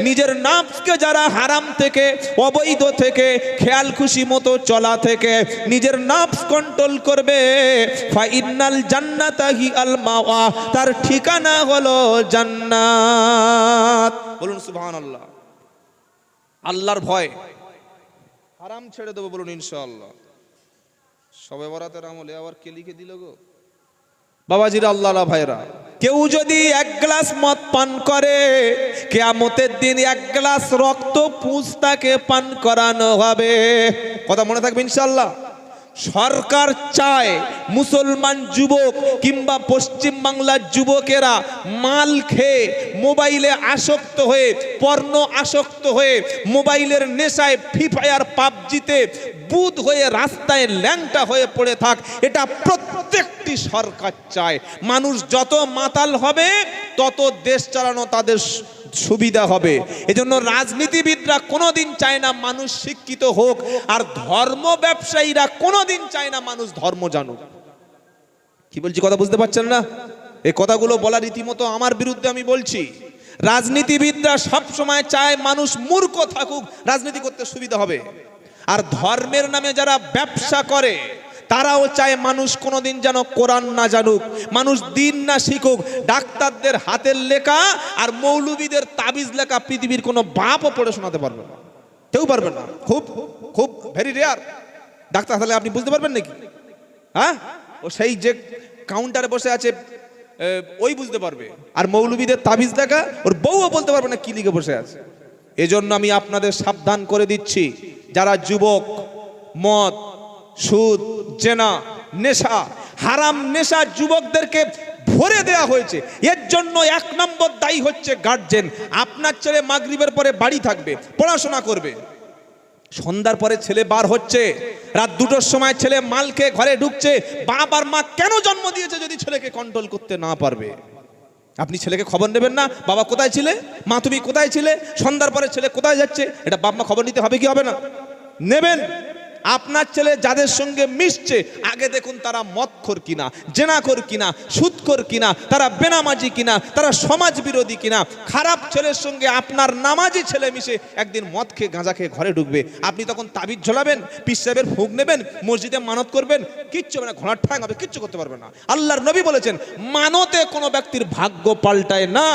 নিজের নাফসকে যারা হারাম থেকে, অবৈধ থেকে, খেয়াল খুশি মতো চলা থেকে নিজের নাফস কন্ট্রোল করবে, ফাইনাল জান্নাতা হিয়াল মাওয়া, তার ঠিকানা হলো জান্নাত। বলুন সুবহানাল্লাহ। আল্লাহর ভয়, হারাম ছেড়ে দেবো, বলুন ইনশাআল্লাহ। সবে বরাতের আমলে আবার কে লিখে দিল গো বাবাজিরা, আল্লাহ ভাইরা। কেউ যদি 1 গ্লাস মদ পান করে, কিয়ামতের দিন 1 গ্লাস রক্ত পুঁজ তাকে পান করানো হবে। কথা মনে থাকবে ইনশাআল্লাহ। সরকার চায় মুসলমান যুবক কিংবা পশ্চিম বাংলার যুবকেরা মাল খেয়ে, মোবাইলে আসক্ত হয়ে, পর্ন আসক্ত হয়ে, মোবাইলের নেশায়, ফ্রি ফায়ার, পাবজিতে বুধ হয়ে রাস্তায় ল্যাংটা হয়ে পড়ে থাক, এটা প্রত্যেকটি সরকার চায়। মানুষ যত মাতাল হবে তত দেশ চালানো তাদের সুবিধা হবে। এজন্য রাজনীতিবিদরা কোনোদিন চায় না মানুষ শিক্ষিত হোক, আর ধর্ম ব্যবসায়ীরা কোনোদিন চায় না মানুষ ধর্ম জানুক। কি বলছি কথা বুঝতে পারছেন না? এই কথাগুলো বলা রীতিমতো আমার বিরুদ্ধে আমি বলছি। রাজনীতিবিদরা সব সময় চায় মানুষ মূর্খ থাকুক, রাজনীতি করতে সুবিধা হবে। আর ধর্মের নামে যারা ব্যবসা করে তারাও চায় মানুষ কোনোদিন যেন কোরআন না জানুক, মানুষ দিন না শিখুক। ডাক্তারদের হাতের লেখা আর মৌলবীদের তাবিজ লেখা পৃথিবীর কোনো বাপও পড়ে শোনাতে পারবে না, কেউ পারবে না। খুব খুব ভেরি রেয়ার। ডাক্তার তাহলে আপনি বুঝতে পারবেন নাকি? হ্যাঁ, ও সেই যে কাউন্টারে বসে আছে ওই বুঝতে পারবে। আর মৌলবীদের তাবিজ লেখা ওর বউও বলতে পারবে না কি লিখে বসে আছে। এজন্য আমি আপনাদের সাবধান করে দিচ্ছি, যারা যুবক মদ, সুদ, জেনা, নেশা, হারাম নেশা যুবকদেরকে ভরে দেয়া হয়েছে, এর জন্য 1 নম্বর দায়ী হচ্ছে গার্জেন। আপনার ছেলে মাগরিবের পরে বাড়ি থাকবে, পড়াশোনা করবে, সন্ধ্যার পরে ছেলে বার হচ্ছে, রাত 2টোর সময় ছেলে মাল খেয়ে ঘরে ঢুকছে। বাবার মা কেন জন্ম দিয়েছে যদি ছেলেকে কন্ট্রোল করতে না পারবে? আপনি ছেলেকে খবর নেবেন না, বাবা কোথায় ছিলে, মা তুমি কোথায় ছিলে, সন্ধ্যার পরে ছেলে কোথায় যাচ্ছে, এটা বাপ মা খবর নিতে হবে কি হবে না? নেবেন। আপনার ছেলে যাদের সঙ্গে মিশছে আগে দেখুন তারা মদখোর কিনা, জেনাখোর কিনা, সুদখোর কিনা, তারা বেনামাজি কিনা, তারা সমাজ বিরোধী কিনা। খারাপ ছেলের সঙ্গে আপনার নামাজি ছেলে মিশে একদিন মদ খেয়ে গাঁজা খেয়ে ঘরে ঢুকবে, আপনি তখন তাবিজ ঝোলাবেন, পীর সাহেবের ফুঁক নেবেন, মসজিদে মানত করবেন, কিচ্ছু হবে না, ঘোড়ার ঠ্যাং হবে, কিচ্ছু করতে পারবে না। আল্লাহর নবী বলেছেন মানতে কোনো ব্যক্তির ভাগ্য পাল্টায় না,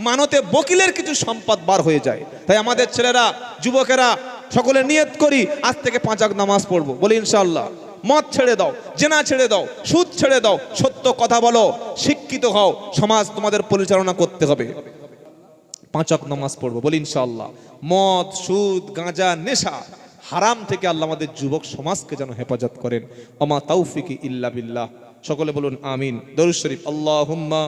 মানতে বকিলের কিছু সম্পদ বার হয়ে যায়। তাই আমাদের ছেলেরা, যুবকেরা সকলে নিয়ত করি আজ থেকে 5 ওয়াক্ত নামাজ পড়বো, বলি ইনশাআল্লাহ। মদ ছেড়ে দাও, জেনা ছেড়ে দাও, সুদ ছেড়ে দাও, সত্য কথা বলো, শিক্ষিত হও, সমাজ তোমাদের পরিচালনা করতে হবে। 5 ওয়াক্ত নামাজ পড়বো, বলি ইনশাআল্লাহ। মদ, সুদ, গাঁজা, নেশা, হারাম থেকে আল্লাহ আমাদের যুবক সমাজকে যেন হেফাজত করেন। ওমা তাওফিকি ইল্লা বিল্লাহ। সকলে বলুন আমিন। দরুদ শরীফ। আল্লাহুম্মা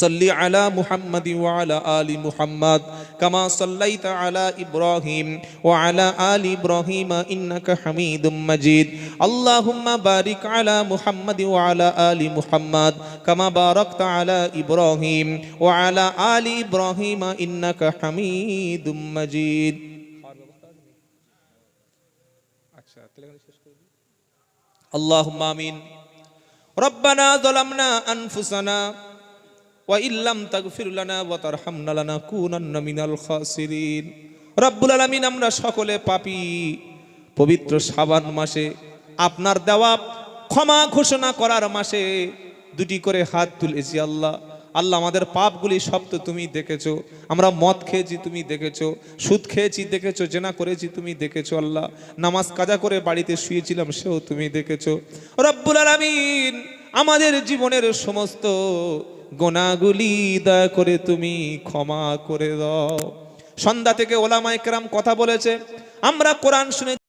صل على محمد وعلى آل محمد كما صليت على إبراهيم وعلى آل إبراهيم إنك حميد مجيد اللهم بارك على محمد وعلى آل محمد كما باركت على إبراهيم وعلى آل إبراهيم إنك حميد مجيد اللهم آمين ربنا ظلمنا أنفسنا وإن لم تغفر لنا وترحمنا لنكونن من الخاسرين রব্বুল আলামিন, আমরা সকলে পাপী। পবিত্র শাবান মাসে আপনার দেওয়া ক্ষমা ঘোষণা করার মাসে 2টি করে হাত তুলেছি আল্লাহ। আল্লাহ আমাদের পাপগুলি সব তো তুমি দেখেছো। আমরা মদ খেয়েছি তুমি দেখেছো, সুদ খেয়েছি দেখেছো, জেনা করেছি তুমি দেখেছো আল্লাহ, নামাজ কাজা করে বাড়িতে শুয়েছিলাম সেও তুমি দেখেছো। রব্বুল আলামিন, আমাদের জীবনের সমস্ত গুনাহগুলি দয়া করে তুমি ক্ষমা করে দাও। সন্ধ্যা থেকে ওলামায়ে কেরাম কথা বলেছে, আমরা কোরআন শুনে